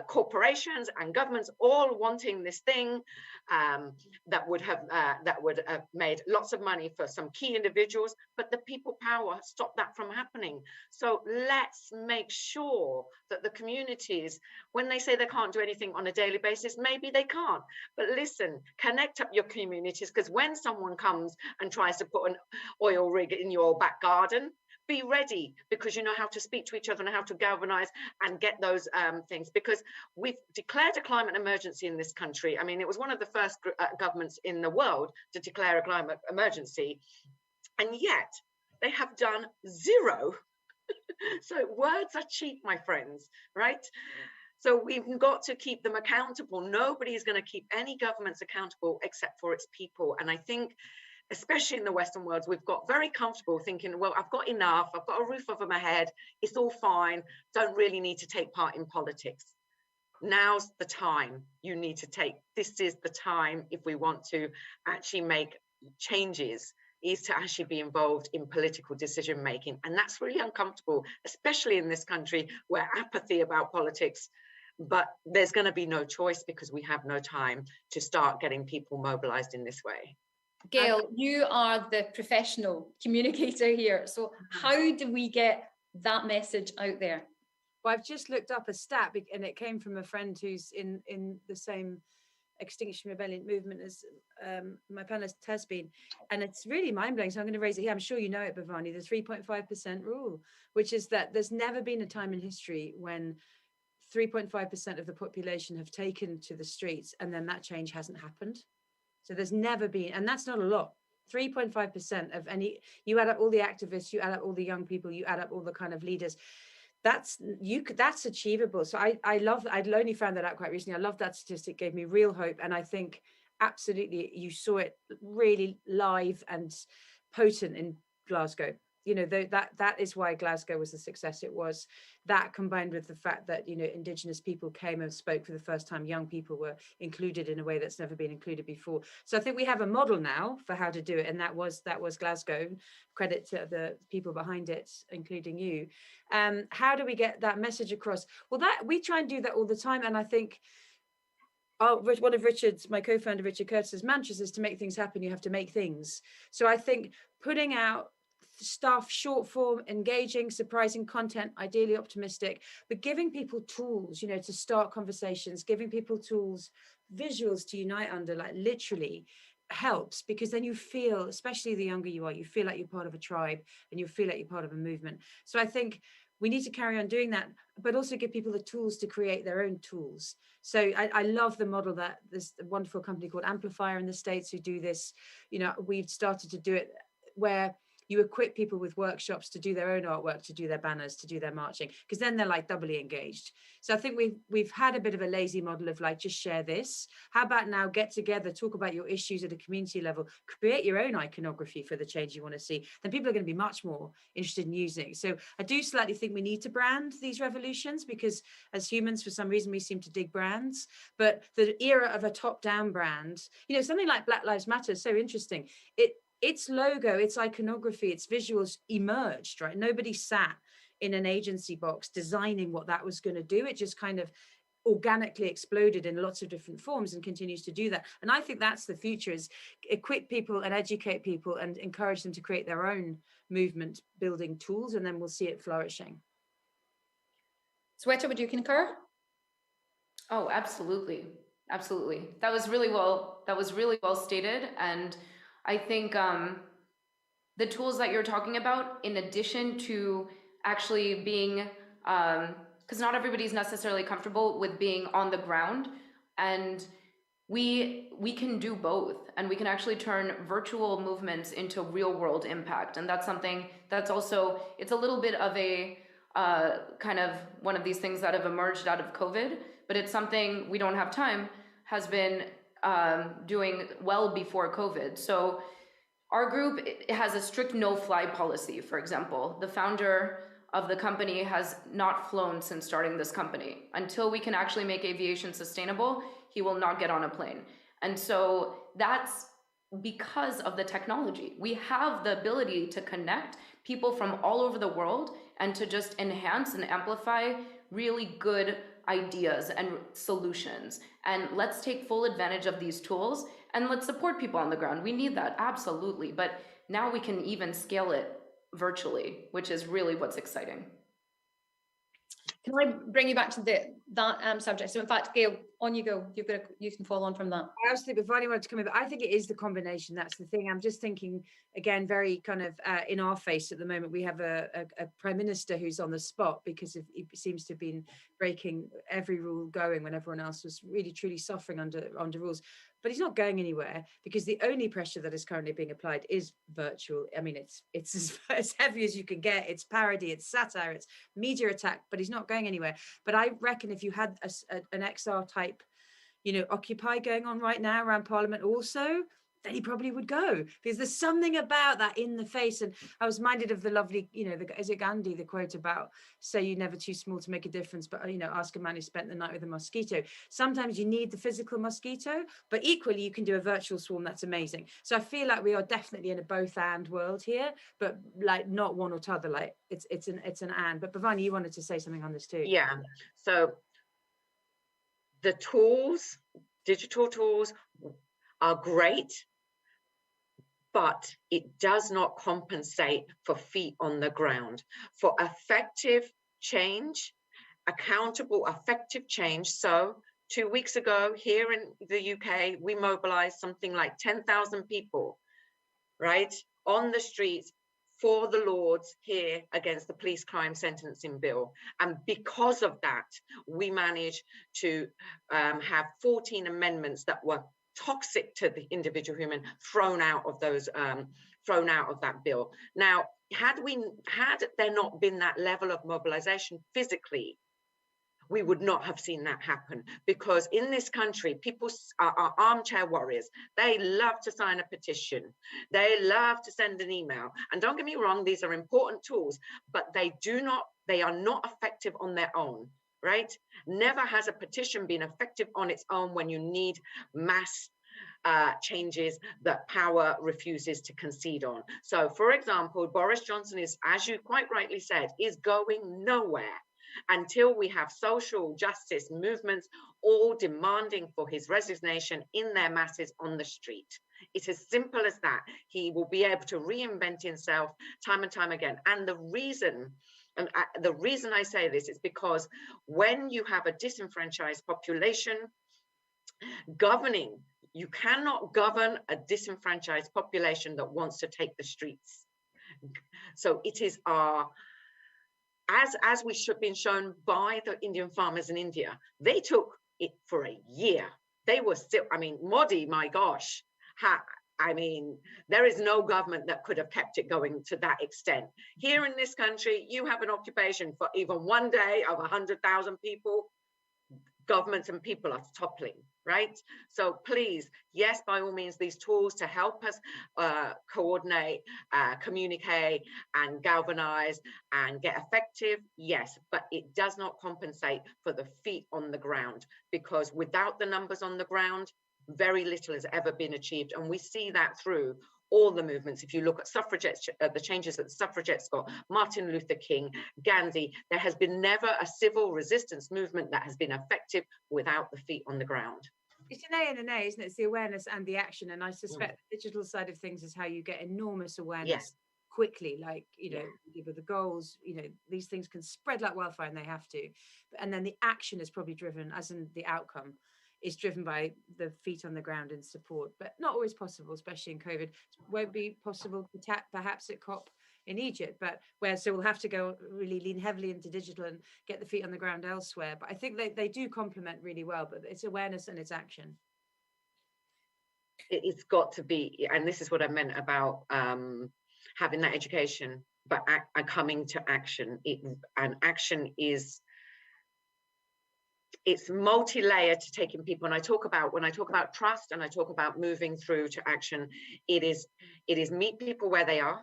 corporations and governments all wanting this thing that would have made lots of money for some key individuals, but the people power stopped that from happening. So let's make sure that the communities, when they say they can't do anything on a daily basis, maybe they can't. But listen, connect up your communities, because when someone comes and tries to put an oil rig in your back garden, be ready, because you know how to speak to each other and how to galvanize and get those things, because we've declared a climate emergency in this country. I mean, it was one of the first governments in the world to declare a climate emergency, and yet they have done zero. So words are cheap, my friends, right? So we've got to keep them accountable. Nobody is going to keep any governments accountable except for its people. And I think, especially in the Western world, we've got very comfortable thinking, well, I've got enough, I've got a roof over my head, it's all fine, don't really need to take part in politics. Now's the time you need to take. This is the time, if we want to actually make changes, is to actually be involved in political decision making. And that's really uncomfortable, especially in this country where apathy about politics, but there's going to be no choice because we have no time to start getting people mobilized in this way. Gail, you are the professional communicator here. So how do we get that message out there? Well, I've just looked up a stat, and it came from a friend who's in the same Extinction Rebellion movement as my panelist has been, and it's really mind-blowing. So I'm going to raise it here. I'm sure you know it, Bhavani, the 3.5% rule, which is that there's never been a time in history when 3.5% of the population have taken to the streets and then that change hasn't happened. So there's never been, and that's not a lot. 3.5% of any, you add up all the activists, you add up all the young people, you add up all the kind of leaders. That's achievable. So I'd only found that out quite recently. I love that statistic, gave me real hope. And I think absolutely you saw it really live and potent in Glasgow. You know, that is why Glasgow was the success it was. That combined with the fact that, you know, Indigenous people came and spoke for the first time, young people were included in a way that's never been included before. So I think we have a model now for how to do it, and that was Glasgow. Credit to the people behind it, including you. How do we get that message across? Well, that we try and do that all the time, and I think one of my co-founder Richard Curtis's mantras is to make things happen, you have to make things. So I think putting out stuff, short form, engaging, surprising content, ideally optimistic, but giving people tools, you know, to start conversations, giving people tools, visuals to unite under, like literally helps, because then you feel, especially the younger you are, you feel like you're part of a tribe and you feel like you're part of a movement. So I think we need to carry on doing that, but also give people the tools to create their own tools. So I love the model that there's a wonderful company called Amplifier in the States who do this. You know, we've started to do it where you equip people with workshops to do their own artwork, to do their banners, to do their marching, because then they're like doubly engaged. So I think we've had a bit of a lazy model of like, just share this. How about now get together, talk about your issues at a community level, create your own iconography for the change you want to see. Then people are going to be much more interested in using. So I do slightly think we need to brand these revolutions, because as humans, for some reason, we seem to dig brands. But the era of a top-down brand, you know, something like Black Lives Matter is so interesting. Its logo, its iconography, its visuals emerged, right? Nobody sat in an agency box designing what that was going to do. It just kind of organically exploded in lots of different forms and continues to do that. And I think that's the future, is equip people and educate people and encourage them to create their own movement building tools, and then we'll see it flourishing. Sweta, would you concur? Oh, absolutely. Absolutely. That was really well stated. And I think the tools that you're talking about, in addition to actually being, because not everybody's necessarily comfortable with being on the ground, and we can do both, and we can actually turn virtual movements into real world impact. And that's something that's also, it's a little bit of a kind of one of these things that have emerged out of COVID, but it's something We Don't Have Time has been doing well before COVID. So our group, it has a strict no-fly policy, for example. The founder of the company has not flown since starting this company. Until we can actually make aviation sustainable, he will not get on a plane. And so that's because of the technology. We have the ability to connect people from all over the world and to just enhance and amplify really good ideas and solutions. And let's take full advantage of these tools, and let's support people on the ground. We need that, absolutely. But now we can even scale it virtually, which is really what's exciting. Can I bring you back to that subject? So in fact, Gail, on you go. You can follow on from that. I also think before anyone to come in, but I think it is the combination. That's the thing. I'm just thinking again, very kind of in our face at the moment. We have a prime minister who's on the spot because he seems to have been breaking every rule going when everyone else was really truly suffering under rules. But he's not going anywhere, because the only pressure that is currently being applied is virtual. I mean, it's as heavy as you can get. It's parody, it's satire, it's media attack, but he's not going anywhere. But I reckon if you had an XR type, you know, Occupy going on right now around Parliament also, then he probably would go, because there's something about that in the face. And I was minded of the lovely, you know, is it Gandhi, the quote about, say you're never too small to make a difference, but, you know, ask a man who spent the night with a mosquito. Sometimes you need the physical mosquito, but equally you can do a virtual swarm. That's amazing. So I feel like we are definitely in a both and world here, but like not one or t'other, like it's an and. But Bhavani, you wanted to say something on this too. Yeah, so the tools, digital tools are great, but it does not compensate for feet on the ground. For effective change, accountable, effective change. So 2 weeks ago here in the UK, we mobilized something like 10,000 people, right, on the streets for the Lords here against the police crime sentencing bill. And because of that, we managed to have 14 amendments that were toxic to the individual human thrown out of that bill. Now, had there not been that level of mobilization physically, we would not have seen that happen, because in this country, people are armchair warriors. They love to sign a petition. They love to send an email. And don't get me wrong, these are important tools, but they are not effective on their own, right? Never has a petition been effective on its own when you need mass changes that power refuses to concede on. So, for example, Boris Johnson is, as you quite rightly said, is going nowhere until we have social justice movements all demanding for his resignation in their masses on the street. It's as simple as that. He will be able to reinvent himself time and time again. And the reason I say this is because when you have a disenfranchised population governing, you cannot govern a disenfranchised population that wants to take the streets. So it is our, as we should have been shown by the Indian farmers in India, they took it for a year. They were still, I mean, Modi, my gosh, I mean, there is no government that could have kept it going to that extent. Here in this country, you have an occupation for even one day of 100,000 people, governments and people are toppling, right? So please, yes, by all means, these tools to help us coordinate, communicate and galvanize and get effective, yes, but it does not compensate for the feet on the ground, because without the numbers on the ground, very little has ever been achieved. And we see that through all the movements. If you look at suffragettes, the changes that suffragettes got, Martin Luther King, Gandhi, there has been never a civil resistance movement that has been effective without the feet on the ground. It's an A and an A, isn't it? It's the awareness and the action. And I suspect the digital side of things is how you get enormous awareness quickly. Like, you know, with the goals, you know, these things can spread like wildfire, and they have to. And then the action is probably driven, as in the outcome, is driven by the feet on the ground in support, but not always possible, especially in COVID. It won't be possible perhaps at COP in Egypt, but so we'll have to go really lean heavily into digital and get the feet on the ground elsewhere. But I think they do complement really well, but it's awareness and it's action. It's got to be, and this is what I meant about having that education, but coming to action. And action is, it's multi-layered to taking people. And when I talk about trust and I talk about moving through to action, it is meet people where they are,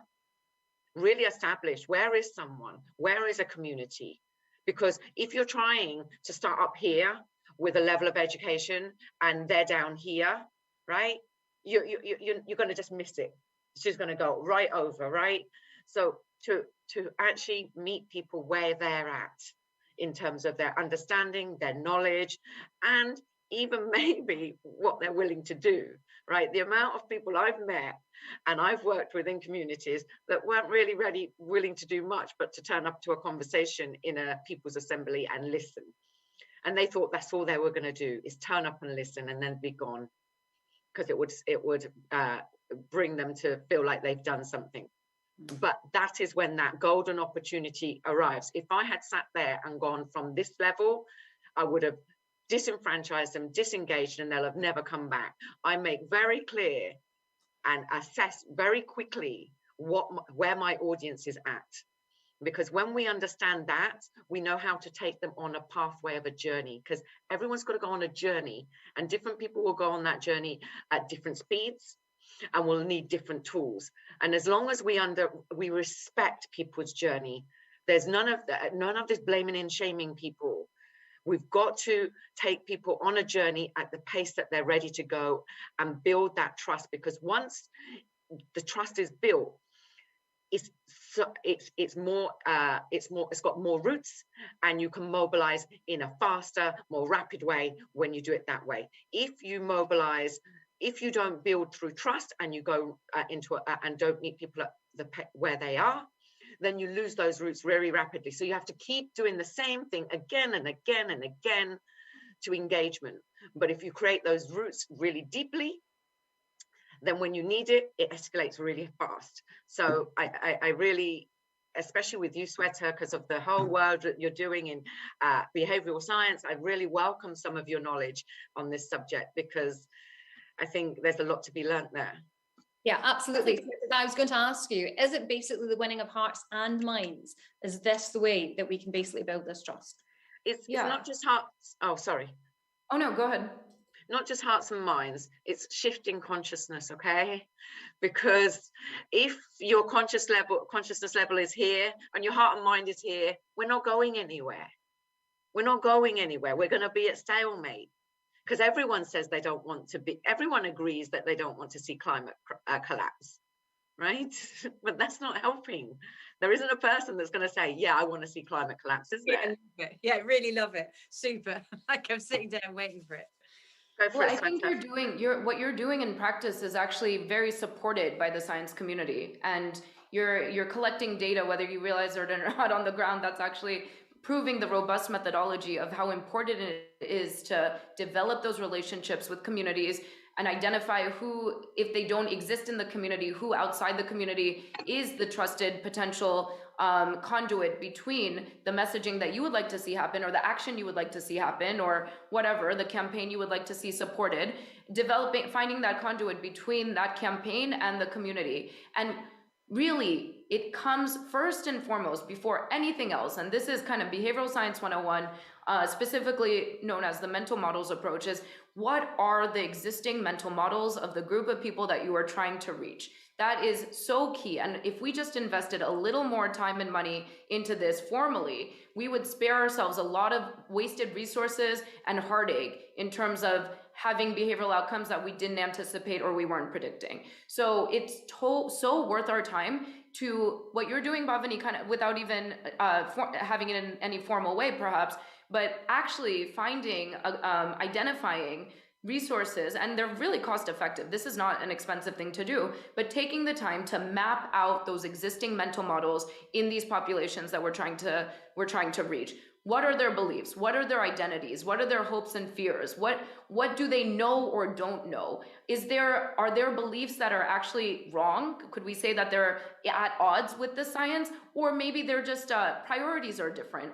really establish where is someone, where is a community. Because if you're trying to start up here with a level of education and they're down here, right, you're going to just miss it. It's just going to go right over, right? So to actually meet people where they're at, in terms of their understanding, their knowledge, and even maybe what they're willing to do, right? The amount of people I've met and I've worked with in communities that weren't really willing to do much, but to turn up to a conversation in a people's assembly and listen. And they thought that's all they were going to do, is turn up and listen and then be gone, because it would bring them to feel like they've done something. But that is when that golden opportunity arrives. If I had sat there and gone from this level, I would have disenfranchised them, disengaged, and they'll have never come back. I make very clear and assess very quickly where my audience is at. Because when we understand that, we know how to take them on a pathway of a journey, because everyone's got to go on a journey, and different people will go on that journey at different speeds, and we'll need different tools. And as long as we respect people's journey, there's none of this blaming and shaming people. We've got to take people on a journey at the pace that they're ready to go and build that trust, because once the trust is built, it's got more roots, and you can mobilize in a faster, more rapid way when you do it that way. If you don't build through trust and you go and don't meet people at where they are, then you lose those roots very rapidly. So you have to keep doing the same thing again and again and again to engagement. But if you create those roots really deeply, then when you need it, it escalates really fast. So I really, especially with you, Sweta, because of the whole work that you're doing in behavioral science, I really welcome some of your knowledge on this subject, because I think there's a lot to be learned there. Yeah, absolutely. I was going to ask you, is it basically the winning of hearts and minds? Is this the way that we can basically build this trust? It's not just hearts. Oh, sorry. Oh, no, go ahead. Not just hearts and minds, it's shifting consciousness, okay? Because if your consciousness level is here and your heart and mind is here, we're not going anywhere. We're not going anywhere. We're going to be at stalemate. Because everyone says they don't want to be, everyone agrees that they don't want to see climate collapse, right? But that's not helping. There isn't a person that's going to say, yeah, I want to see climate collapse, is there? Yeah, really love it. Super. Like I'm sitting down waiting for it. Well, I think what you're doing in practice is actually very supported by the science community, and you're collecting data, whether you realize it or not, on the ground. That's actually proving the robust methodology of how important it is to develop those relationships with communities and identify who, if they don't exist in the community, who outside the community is the trusted potential conduit between the messaging that you would like to see happen, or the action you would like to see happen, or whatever, the campaign you would like to see supported, finding that conduit between that campaign and the community. And really, it comes first and foremost before anything else. And this is kind of behavioral science 101, specifically known as the mental models approach, is what are the existing mental models of the group of people that you are trying to reach? That is so key. And if we just invested a little more time and money into this formally, we would spare ourselves a lot of wasted resources and heartache in terms of having behavioral outcomes that we didn't anticipate or we weren't predicting. So it's so worth our time to what you're doing, Bhavani, kind of without even having it in any formal way, perhaps, but actually finding, identifying resources, and they're really cost effective. This is not an expensive thing to do, but taking the time to map out those existing mental models in these populations that we're trying to reach. What are their beliefs? What are their identities? What are their hopes and fears? What do they know or don't know? Are there beliefs that are actually wrong? Could we say that they're at odds with the science? Or maybe they're just priorities are different.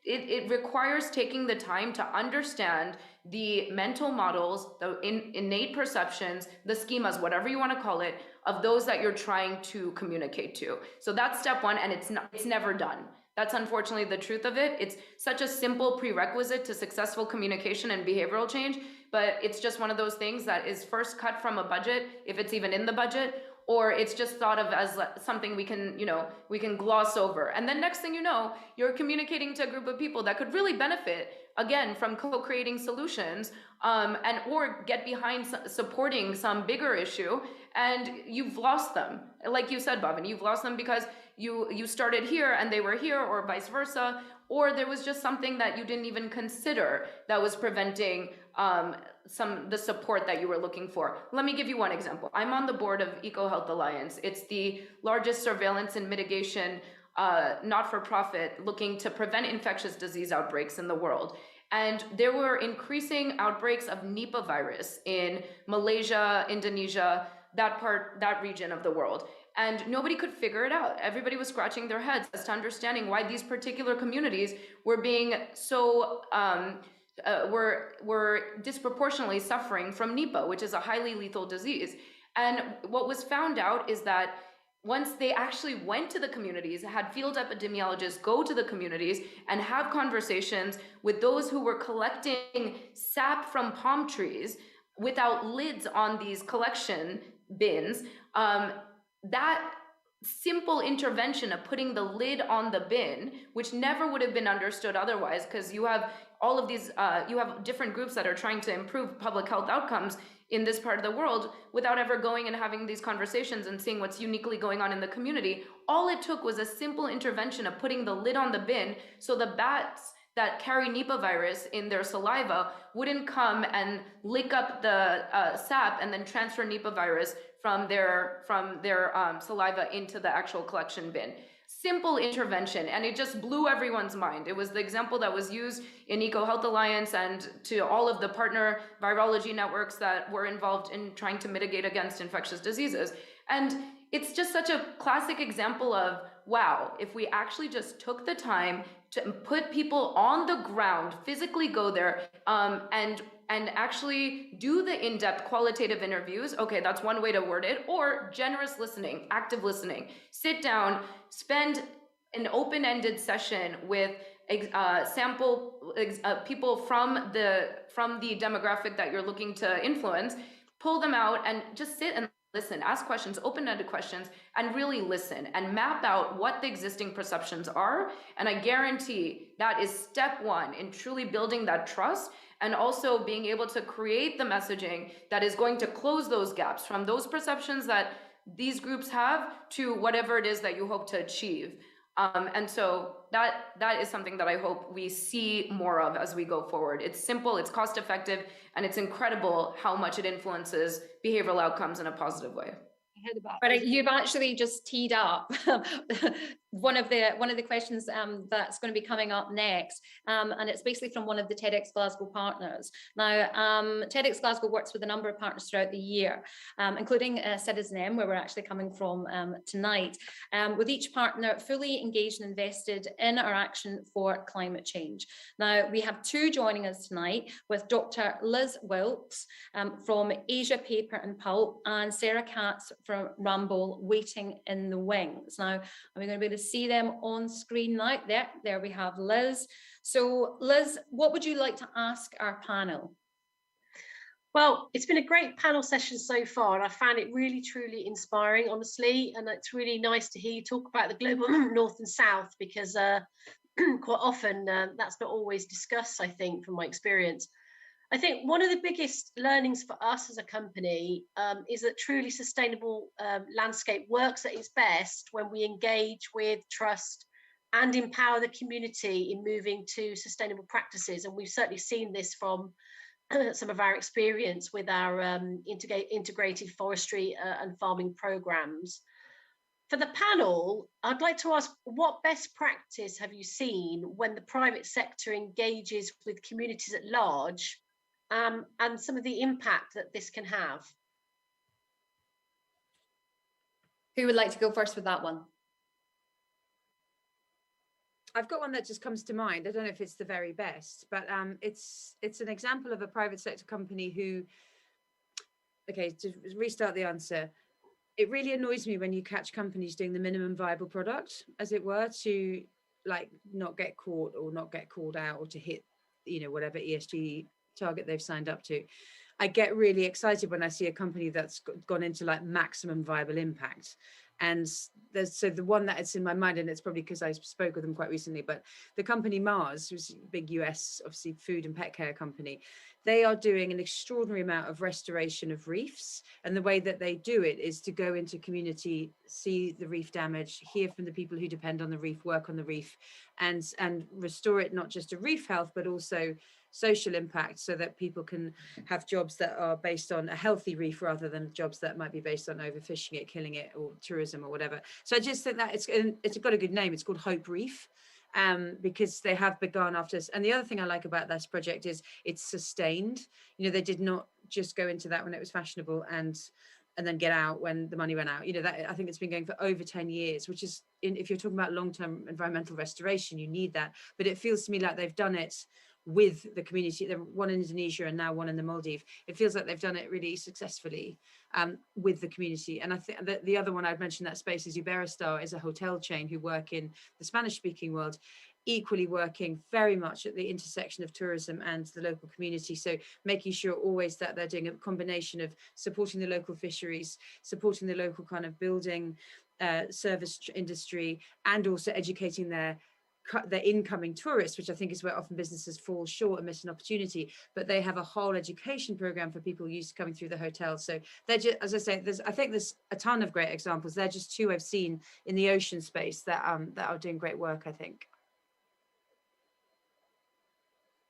It requires taking the time to understand the mental models, the innate perceptions, the schemas, whatever you want to call it, of those that you're trying to communicate to. So that's step one, and it's never done. That's unfortunately the truth of it. It's such a simple prerequisite to successful communication and behavioral change, but it's just one of those things that is first cut from a budget, if it's even in the budget, or it's just thought of as something we can gloss over. And then next thing you know, you're communicating to a group of people that could really benefit, again, from co-creating solutions, or get behind supporting some bigger issue, and you've lost them. Like you said, Bhavani, you've lost them because you started here and they were here, or vice versa, or there was just something that you didn't even consider that was preventing the support that you were looking for. Let me give you one example. I'm on the board of EcoHealth Alliance. It's the largest surveillance and mitigation not-for-profit looking to prevent infectious disease outbreaks in the world. And there were increasing outbreaks of Nipah virus in Malaysia, Indonesia, that region of the world. And nobody could figure it out. Everybody was scratching their heads as to understanding why these particular communities were being so, were disproportionately suffering from Nipah, which is a highly lethal disease. And what was found out is that once they actually went to the communities, had field epidemiologists go to the communities and have conversations with those who were collecting sap from palm trees without lids on these collection bins, that simple intervention of putting the lid on the bin, which never would have been understood otherwise, because you have all of these, you have different groups that are trying to improve public health outcomes in this part of the world without ever going and having these conversations and seeing what's uniquely going on in the community. All it took was a simple intervention of putting the lid on the bin so the bats that carry Nipah virus in their saliva wouldn't come and lick up the sap and then transfer Nipah virus from their saliva into the actual collection bin. Simple intervention, and it just blew everyone's mind. It was the example that was used in EcoHealth Alliance and to all of the partner virology networks that were involved in trying to mitigate against infectious diseases. And it's just such a classic example of, wow, if we actually just took the time to put people on the ground, physically go there, and actually do the in-depth qualitative interviews. Okay, that's one way to word it. Or generous listening, active listening. Sit down, spend an open-ended session with sample people from the demographic that you're looking to influence, pull them out and just sit and listen, ask questions, open-ended questions, and really listen and map out what the existing perceptions are. And I guarantee that is step one in truly building that trust and also being able to create the messaging that is going to close those gaps from those perceptions that these groups have to whatever it is that you hope to achieve. And so that is something that I hope we see more of as we go forward. It's simple, it's cost effective, and it's incredible how much it influences behavioral outcomes in a positive way. But you've actually just teed up one of the questions that's going to be coming up next, and it's basically from one of the TEDxGlasgow partners. Now, TEDxGlasgow works with a number of partners throughout the year, including Citizen M, where we're actually coming from tonight, with each partner fully engaged and invested in our action for climate change. Now, we have two joining us tonight, with Dr. Liz Wilkes from Asia Paper and Pulp, and Sarah Katz from Ramble, waiting in the wings. Now, are we going to be able to see them on screen now? There we have Liz. So Liz, what would you like to ask our panel? Well, it's been a great panel session so far, and I found it really, truly inspiring, honestly. And it's really nice to hear you talk about the global north and south, because quite often that's not always discussed, I think, from my experience. I think one of the biggest learnings for us as a company is that truly sustainable landscape works at its best when we engage with, trust, and empower the community in moving to sustainable practices. And we've certainly seen this from some of our experience with our integrated forestry and farming programs. For the panel, I'd like to ask, what best practice have you seen when the private sector engages with communities at large, and some of the impact that this can have? Who would like to go first with that one? I've got one that just comes to mind. I don't know if it's the very best, but it's an example of a private sector company who, okay, to restart the answer, it really annoys me when you catch companies doing the minimum viable product, as it were, to like not get caught or not get called out, or to hit, you know, whatever ESG target they've signed up to. I get really excited when I see a company that's gone into like maximum viable impact. And so the one that it's in my mind, and it's probably because I spoke with them quite recently, but the company Mars, who's a big US, obviously food and pet care company, they are doing an extraordinary amount of restoration of reefs. And the way that they do it is to go into community, see the reef damage, hear from the people who depend on the reef, work on the reef, and restore it, not just to reef health, but also social impact, so that people can have jobs that are based on a healthy reef rather than jobs that might be based on overfishing it, killing it, or tourism or whatever. So I just think that it's got a good name. It's called Hope Reef, because they have begun after us. And the other thing I like about this project is it's sustained. You know, they did not just go into that when it was fashionable and then get out when the money ran out. You know, that I think it's been going for over 10 years, which is, if you're talking about long-term environmental restoration, you need that. But it feels to me like they've done it with the community. There one in Indonesia and now one in the Maldives. It feels like they've done it really successfully with the community. And I think that the other one I'd mention that space is Iberostar, is a hotel chain who work in the Spanish-speaking world, equally working very much at the intersection of tourism and the local community. So making sure always that they're doing a combination of supporting the local fisheries, supporting the local kind of building service industry, and also educating their incoming tourists, which I think is where often businesses fall short and miss an opportunity. But they have a whole education program for people used to coming through the hotel. So they're just, as I say, I think there's a ton of great examples. They're just two I've seen in the ocean space that are doing great work, I think.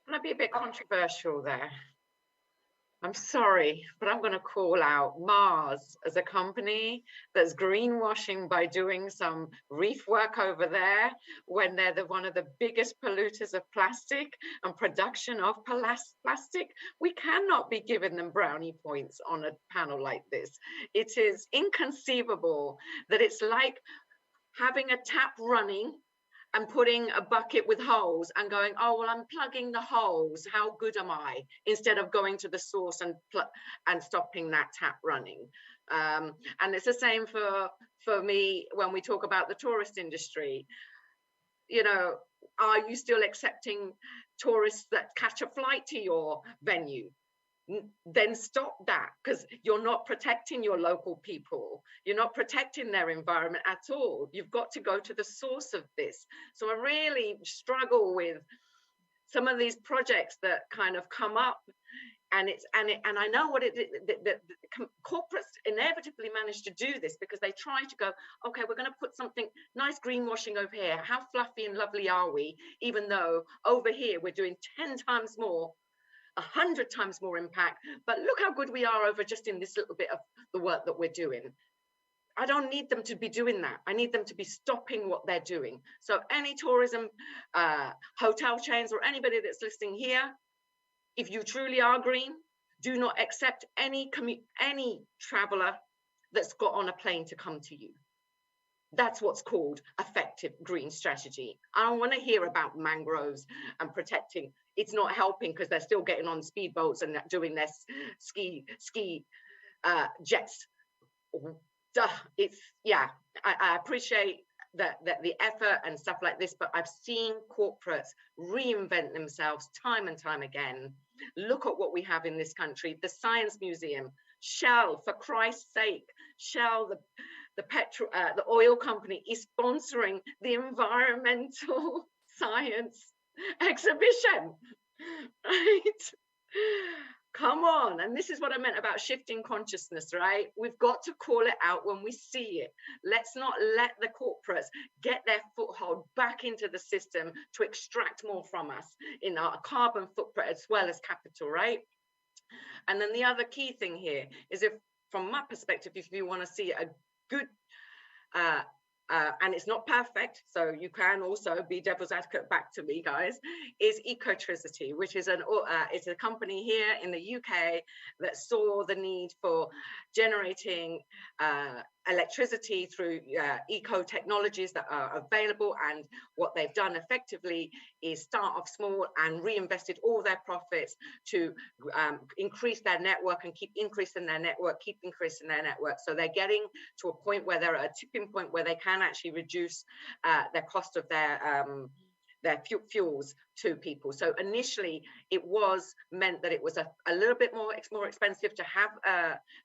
Can I be a bit controversial there? I'm sorry, but I'm going to call out Mars as a company that's greenwashing by doing some reef work over there when they're one of the biggest polluters of plastic and production of plastic. We cannot be giving them brownie points on a panel like this. It is inconceivable that it's like having a tap running and putting a bucket with holes and going, oh, well, I'm plugging the holes. How good am I? Instead of going to the source and stopping that tap running. And it's the same for me when we talk about the tourist industry. You know, are you still accepting tourists that catch a flight to your venue? Then stop that, because you're not protecting your local people. You're not protecting their environment at all. You've got to go to the source of this. So I really struggle with some of these projects that kind of come up, and I know what the corporates inevitably manage to do this, because they try to go, okay, we're going to put something nice greenwashing over here. How fluffy and lovely are we? Even though over here we're doing 10 times more, 100 times more impact, but look how good we are over just in this little bit of the work that we're doing. I don't need them to be doing that. I need them to be stopping what they're doing. So any tourism, hotel chains, or anybody that's listening here, if you truly are green, do not accept any traveler that's got on a plane to come to you. That's what's called effective green strategy. I don't want to hear about mangroves and protecting. It's not helping because they're still getting on speedboats and doing their ski jets. It's, yeah, I appreciate that the effort and stuff like this, but I've seen corporates reinvent themselves time and time again. Look at what we have in this country. The Science Museum, Shell, for Christ's sake, Shell, the oil company, is sponsoring the environmental science exhibition, right? Come on. And this is what I meant about shifting consciousness, right? We've got to call it out when we see it. Let's not let the corporates get their foothold back into the system to extract more from us in our carbon footprint as well as capital, right? And then the other key thing here is, if, from my perspective, if you want to see a good, and it's not perfect, so you can also be devil's advocate back to me, guys, is Ecotricity, which is it's a company here in the UK that saw the need for generating electricity through eco technologies that are available. And what they've done effectively is start off small and reinvested all their profits to increase their network and keep increasing their network, So they're getting to a point where they're at a tipping point where they can actually reduce their cost of their fuels to people. So initially it was meant that it was a little bit more expensive to have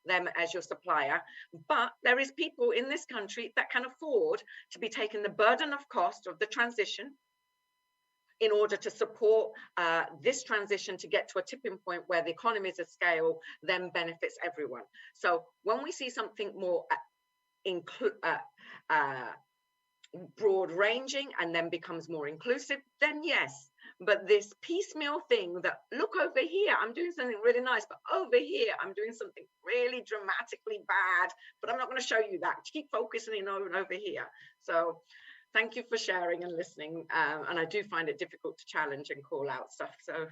them as your supplier, but there is people in this country that can afford to be taking the burden of cost of the transition in order to support this transition to get to a tipping point where the economies of scale then benefits everyone. So when we see something more broad ranging and then becomes more inclusive, then yes. But this piecemeal thing that, look over here, I'm doing something really nice, but over here I'm doing something really dramatically bad, but I'm not going to show you that. Keep focusing over here. So thank you for sharing and listening, and I do find it difficult to challenge and call out stuff. So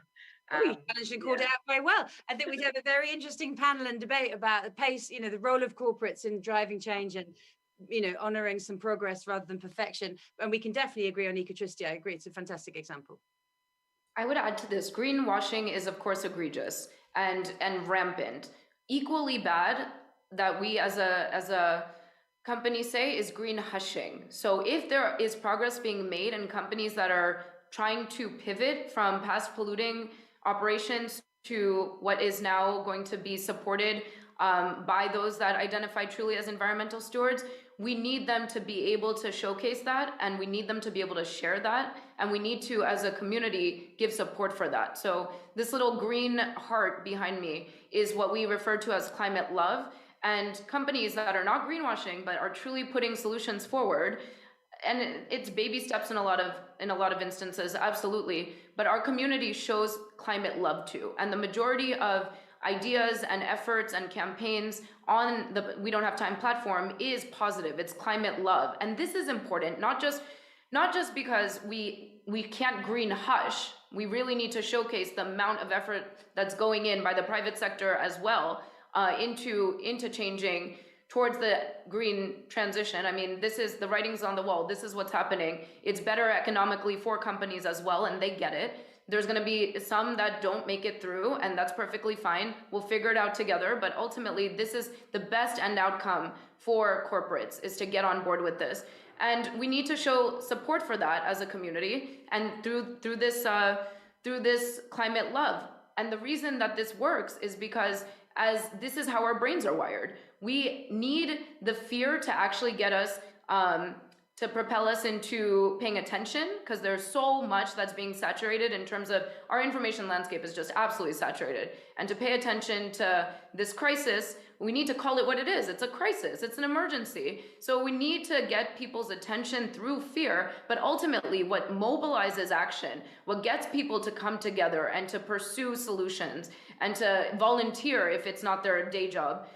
you challenged and called it out very well. I think we'd have a very interesting panel and debate about the pace, the role of corporates in driving change and honoring some progress rather than perfection. And we can definitely agree on Ecotricity. I agree, it's a fantastic example. I would add to this, greenwashing is of course egregious and rampant. Equally bad that we as a company say is green hushing. So if there is progress being made in companies that are trying to pivot from past polluting operations to what is now going to be supported by those that identify truly as environmental stewards, we need them to be able to showcase that, and we need them to be able to share that, and we need to, as a community, give support for that. So this little green heart behind me is what we refer to as climate love, and companies that are not greenwashing but are truly putting solutions forward. And it's baby steps in a lot of instances, absolutely, but our community shows climate love too, and the majority of ideas and efforts and campaigns on the We Don't Have Time platform is positive. It's climate love. And this is important, not just because we can't green hush. We really need to showcase the amount of effort that's going in by the private sector as well into changing towards the green transition. I mean, this is the writing's on the wall. This is what's happening. It's better economically for companies as well, and they get it. There's going to be some that don't make it through, and that's perfectly fine. We'll figure it out together. But ultimately, this is the best end outcome for corporates, is to get on board with this. And we need to show support for that as a community, and through this climate love. And the reason that this works is because as this is how our brains are wired. We need the fear to actually get us to propel us into paying attention, because there's so much that's being saturated in terms of our information landscape is just absolutely saturated. And to pay attention to this crisis, we need to call it what it is. It's a crisis. It's an emergency. So we need to get people's attention through fear, but ultimately what mobilizes action, what gets people to come together and to pursue solutions and to volunteer if it's not their day job,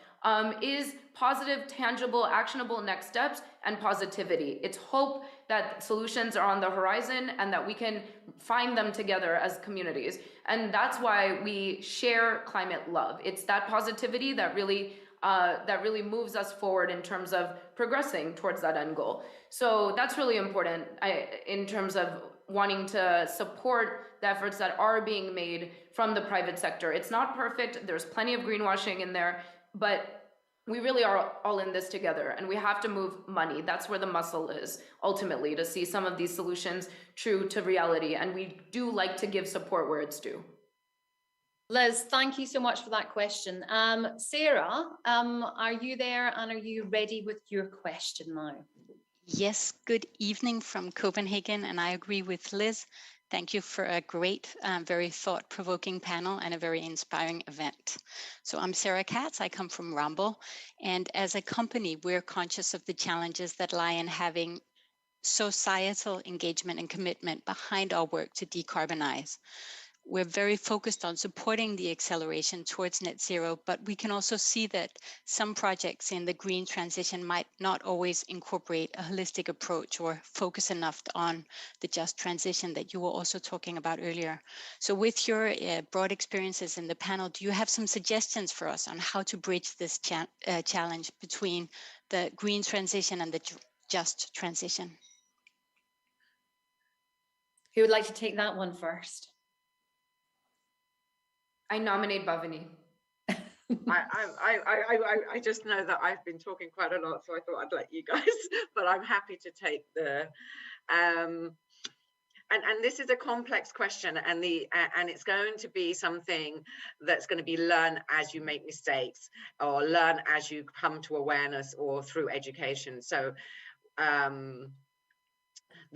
is positive, tangible, actionable next steps and positivity. It's hope that solutions are on the horizon and that we can find them together as communities. And that's why we share climate love. It's that positivity that really moves us forward in terms of progressing towards that end goal. So that's really important in terms of wanting to support the efforts that are being made from the private sector. It's not perfect. There's plenty of greenwashing in there, but we really are all in this together, and we have to move money. That's where the muscle is, ultimately, to see some of these solutions true to reality. And we do like to give support where it's due. Liz, thank you so much for that question. Sarah, are you there and are you ready with your question now? Yes, good evening from Copenhagen, and I agree with Liz. Thank you for a great, very thought-provoking panel and a very inspiring event. So I'm Sarah Katz, I come from Rumble, and as a company, we're conscious of the challenges that lie in having societal engagement and commitment behind our work to decarbonize. We're very focused on supporting the acceleration towards net zero, but we can also see that some projects in the green transition might not always incorporate a holistic approach or focus enough on the just transition that you were also talking about earlier. So with your broad experiences in the panel, do you have some suggestions for us on how to bridge this challenge between the green transition and the just transition? Who would like to take that one first? I nominate Bhavani. I just know that I've been talking quite a lot, so I thought I'd let you guys, but I'm happy to take the and this is a complex question, and it's going to be something that's going to be learn as you make mistakes, or learn as you come to awareness, or through education. So there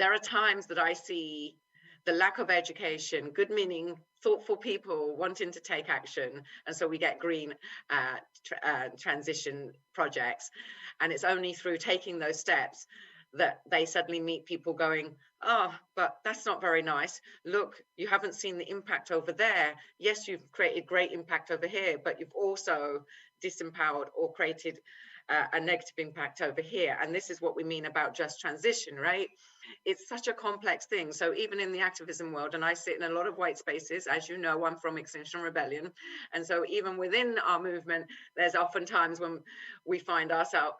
are times that I see the lack of education, good meaning, thoughtful people wanting to take action, and so we get green transition projects, and it's only through taking those steps that they suddenly meet people going, oh, but that's not very nice. Look, you haven't seen the impact over there. Yes, you've created great impact over here, but you've also disempowered or created a negative impact over here. And this is what we mean about just transition, right? It's such a complex thing. So even in the activism world, and I sit in a lot of white spaces, as you know, I'm from Extinction Rebellion. And so even within our movement, there's often times when we find ourselves,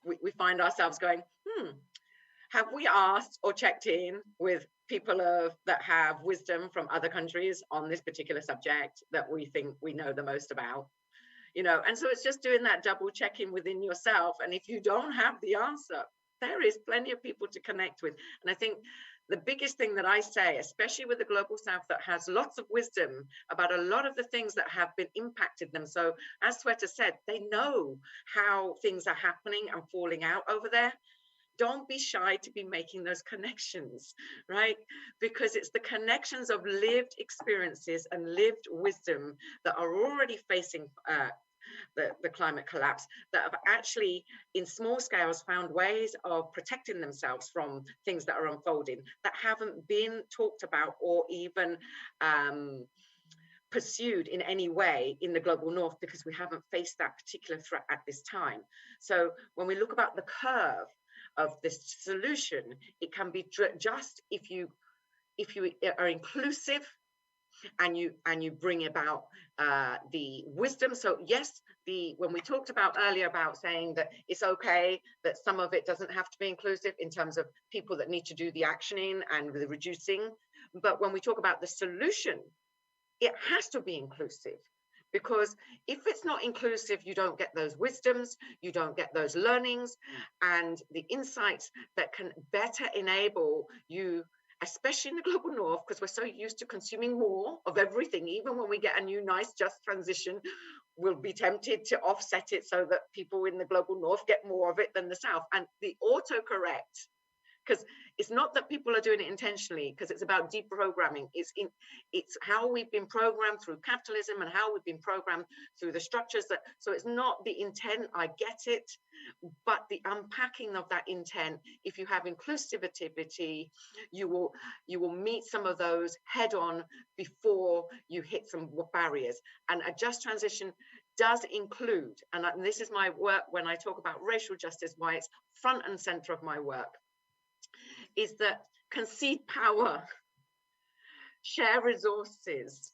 we find ourselves going, have we asked or checked in with people that have wisdom from other countries on this particular subject that we think we know the most about? You know, and so it's just doing that double checking within yourself. And if you don't have the answer, there is plenty of people to connect with. And I think the biggest thing that I say, especially with the Global South that has lots of wisdom about a lot of the things that have been impacted them. So as Sweta said, they know how things are happening and falling out over there. Don't be shy to be making those connections, right? Because it's the connections of lived experiences and lived wisdom that are already facing the climate collapse, that have actually in small scales found ways of protecting themselves from things that are unfolding that haven't been talked about or even pursued in any way in the global north, because we haven't faced that particular threat at this time. So when we look about the curve of this solution, it can be just if you are inclusive and you bring about the wisdom. So yes, when we talked about earlier about saying that it's okay that some of it doesn't have to be inclusive in terms of people that need to do the actioning and the reducing, but when we talk about the solution, it has to be inclusive. Because if it's not inclusive, you don't get those wisdoms, you don't get those learnings and the insights that can better enable you, especially in the global north, because we're so used to consuming more of everything. Even when we get a new, nice, just transition, we'll be tempted to offset it so that people in the global north get more of it than the south. And the autocorrect, because it's not that people are doing it intentionally, because it's about deprogramming. It's how we've been programmed through capitalism and how we've been programmed through the structures that, so it's not the intent, I get it, but the unpacking of that intent. If you have inclusivity, you will meet some of those head on before you hit some barriers. And a just transition does include, and this is my work when I talk about racial justice, why it's front and center of my work, is that concede power, share resources,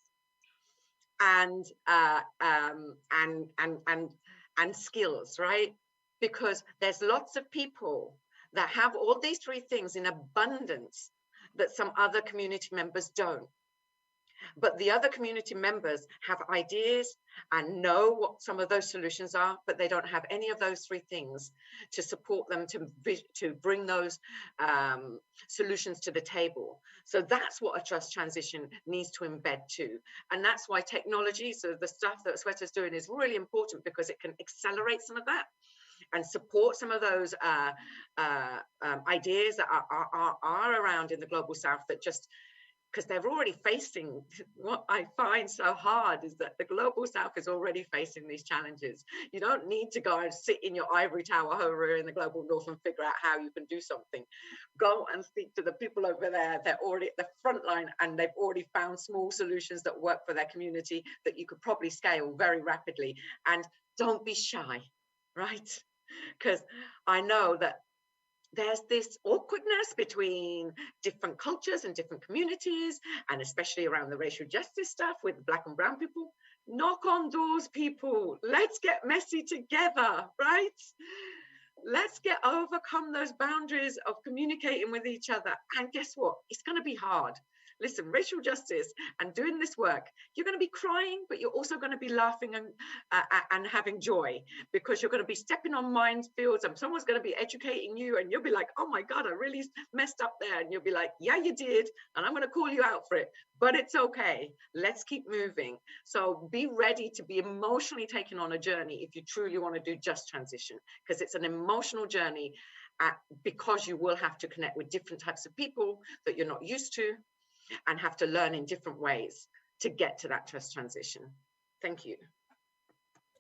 and skills, right? Because there's lots of people that have all these three things in abundance that some other community members don't. But the other community members have ideas and know what some of those solutions are, but they don't have any of those three things to support them to bring those solutions to the table. So that's what a trust transition needs to embed to. And that's why technology, so the stuff that Sweta's doing is really important, because it can accelerate some of that and support some of those ideas that are around in the Global South, that just, because they're already facing, what I find so hard is that the Global South is already facing these challenges. You don't need to go and sit in your ivory tower over in the Global North and figure out how you can do something. Go and speak to the people over there. They're already at the front line, and they've already found small solutions that work for their community that you could probably scale very rapidly. And don't be shy, right? Because I know that there's this awkwardness between different cultures and different communities, and especially around the racial justice stuff with Black and brown people. Knock on doors, people. Let's get messy together, right? Let's overcome those boundaries of communicating with each other. And guess what? It's going to be hard. Listen, racial justice and doing this work, you're going to be crying, but you're also going to be laughing and having joy, because you're going to be stepping on minefields, and someone's going to be educating you, and you'll be like, oh my God, I really messed up there. And you'll be like, yeah, you did. And I'm going to call you out for it, but it's okay. Let's keep moving. So be ready to be emotionally taken on a journey if you truly want to do just transition, because it's an emotional journey, because you will have to connect with different types of people that you're not used to, and have to learn in different ways to get to that trust transition. Thank you.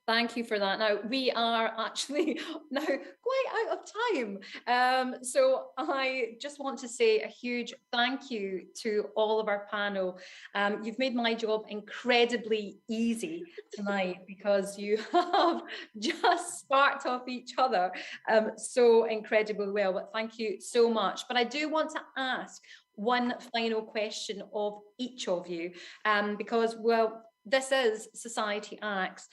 Thank you for that. Now, we are actually now quite out of time. So I just want to say a huge thank you to all of our panel. You've made my job incredibly easy tonight, because you have just sparked off each other so incredibly well. But thank you so much. But I do want to ask one final question of each of you, because, well, this is Society Acts.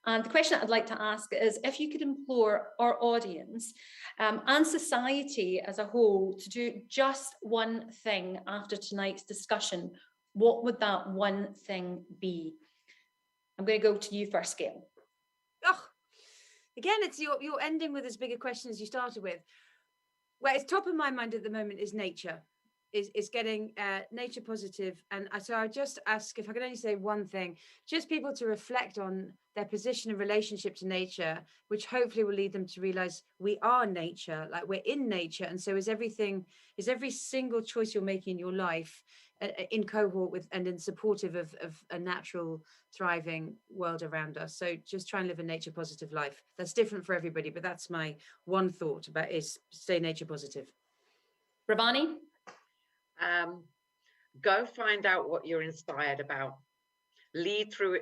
And the question I'd like to ask is, if you could implore our audience and society as a whole to do just one thing after tonight's discussion, what would that one thing be? I'm going to go to you first, Gail. Oh, again, it's you're ending with as big a question as you started with. Well, it's top of my mind at the moment is nature. Is getting nature positive. And so I just ask, if I could only say one thing, just people to reflect on their position and relationship to nature, which hopefully will lead them to realize we are nature, like we're in nature. And so is every single choice you're making in your life in cohort with and in supportive of a natural, thriving world around us. So just try and live a nature positive life. That's different for everybody, but that's my one thought about is stay nature positive. Ravani? Go find out what you're inspired about. Lead through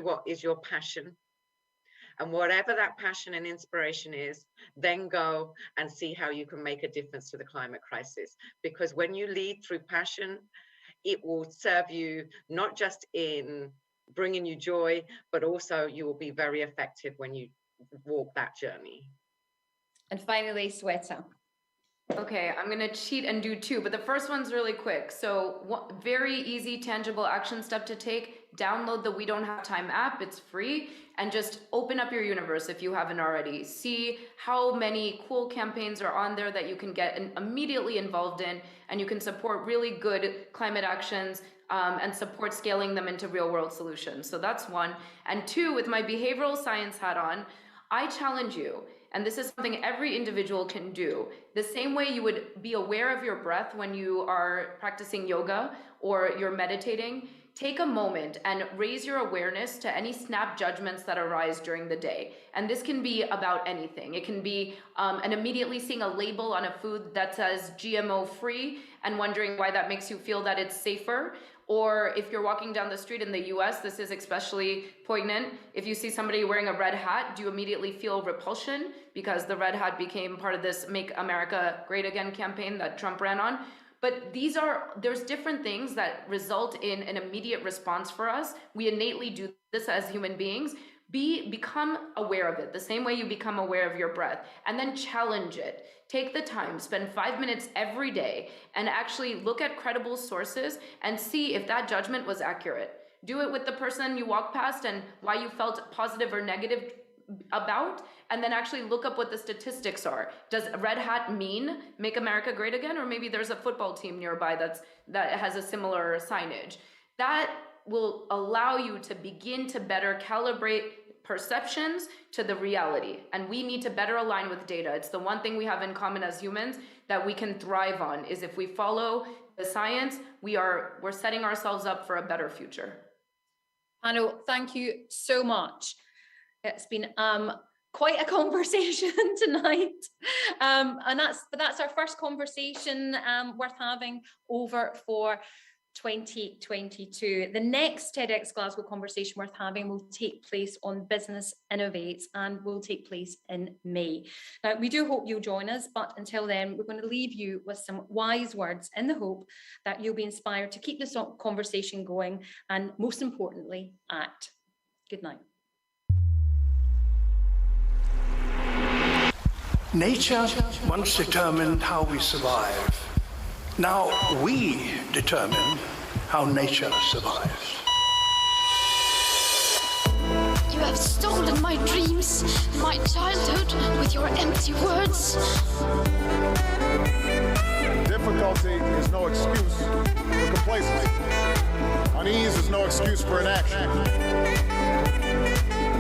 what is your passion. And whatever that passion and inspiration is, then go and see how you can make a difference to the climate crisis. Because when you lead through passion, it will serve you not just in bringing you joy, but also you will be very effective when you walk that journey. And finally, Sweta. Okay, I'm gonna cheat and do two, but the first one's really quick. So very easy, tangible action step to take. Download the We Don't Have Time app, it's free, and just open up your universe if you haven't already. See how many cool campaigns are on there that you can get immediately involved in, and you can support really good climate actions and support scaling them into real world solutions. So that's one. And two, with my behavioral science hat on, I challenge you, and this is something every individual can do. The same way you would be aware of your breath when you are practicing yoga or you're meditating, take a moment and raise your awareness to any snap judgments that arise during the day. And this can be about anything. It can be and immediately seeing a label on a food that says GMO free and wondering why that makes you feel that it's safer. Or if you're walking down the street in the US, this is especially poignant. If you see somebody wearing a red hat, do you immediately feel repulsion because the red hat became part of this Make America Great Again campaign that Trump ran on? But there's different things that result in an immediate response for us. We innately do this as human beings. Become aware of it, the same way you become aware of your breath, and then challenge it. Take the time, spend 5 minutes every day, and actually look at credible sources and see if that judgment was accurate. Do it with the person you walk past and why you felt positive or negative about, and then actually look up what the statistics are. Does red hat mean Make America Great Again? Or maybe there's a football team nearby that has a similar signage. That will allow you to begin to better calibrate perceptions to the reality. And we need to better align with data. It's the one thing we have in common as humans that we can thrive on, is if we follow the science, we're setting ourselves up for a better future. Anu, thank you so much. It's been quite a conversation tonight, and that's our first conversation worth having over for 2022. The next TEDxGlasgow conversation worth having will take place on Business Innovates and will take place in May. Now, we do hope you'll join us, but until then, we're going to leave you with some wise words in the hope that you'll be inspired to keep this conversation going and, most importantly, act. Good night. Nature once determined how we survive. Now we determine how nature survives. You have stolen my dreams, my childhood, with your empty words. Difficulty is no excuse for complacency. Unease is no excuse for inaction.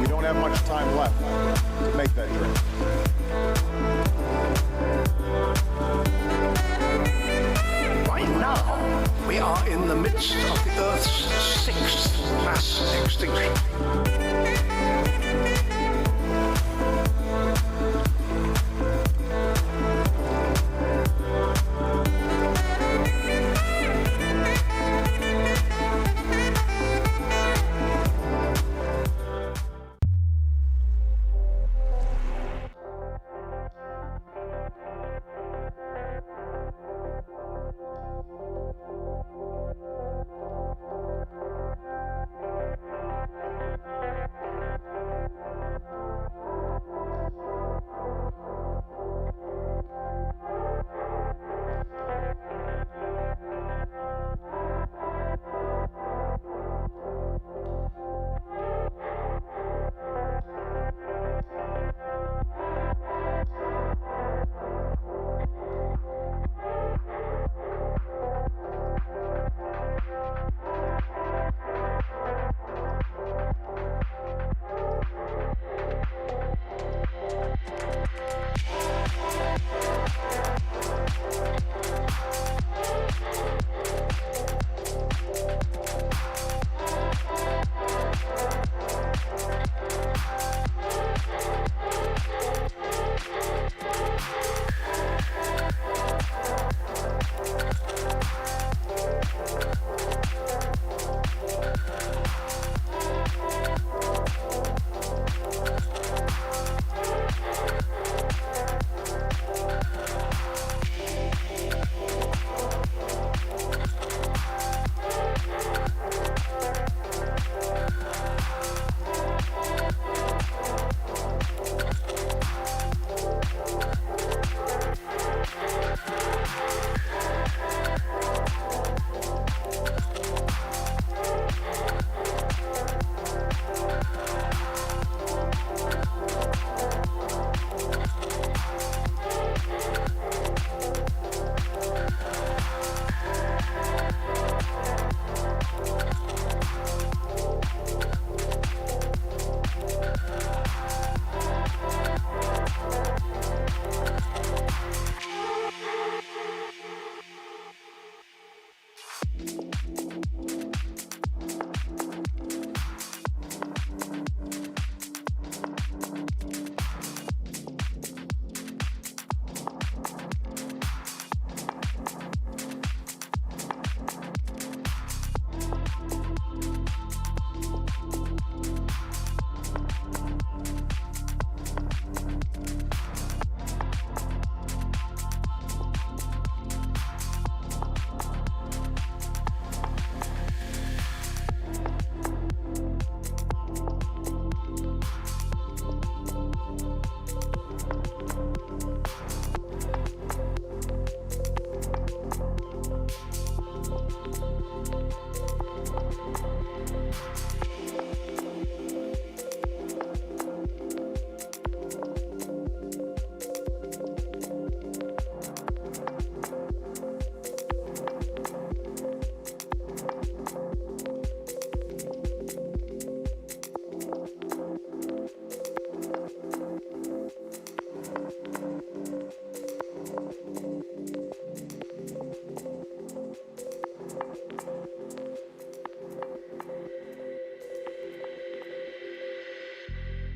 We don't have much time left to make that dream. Right now, we are in the midst of the Earth's 6th mass extinction.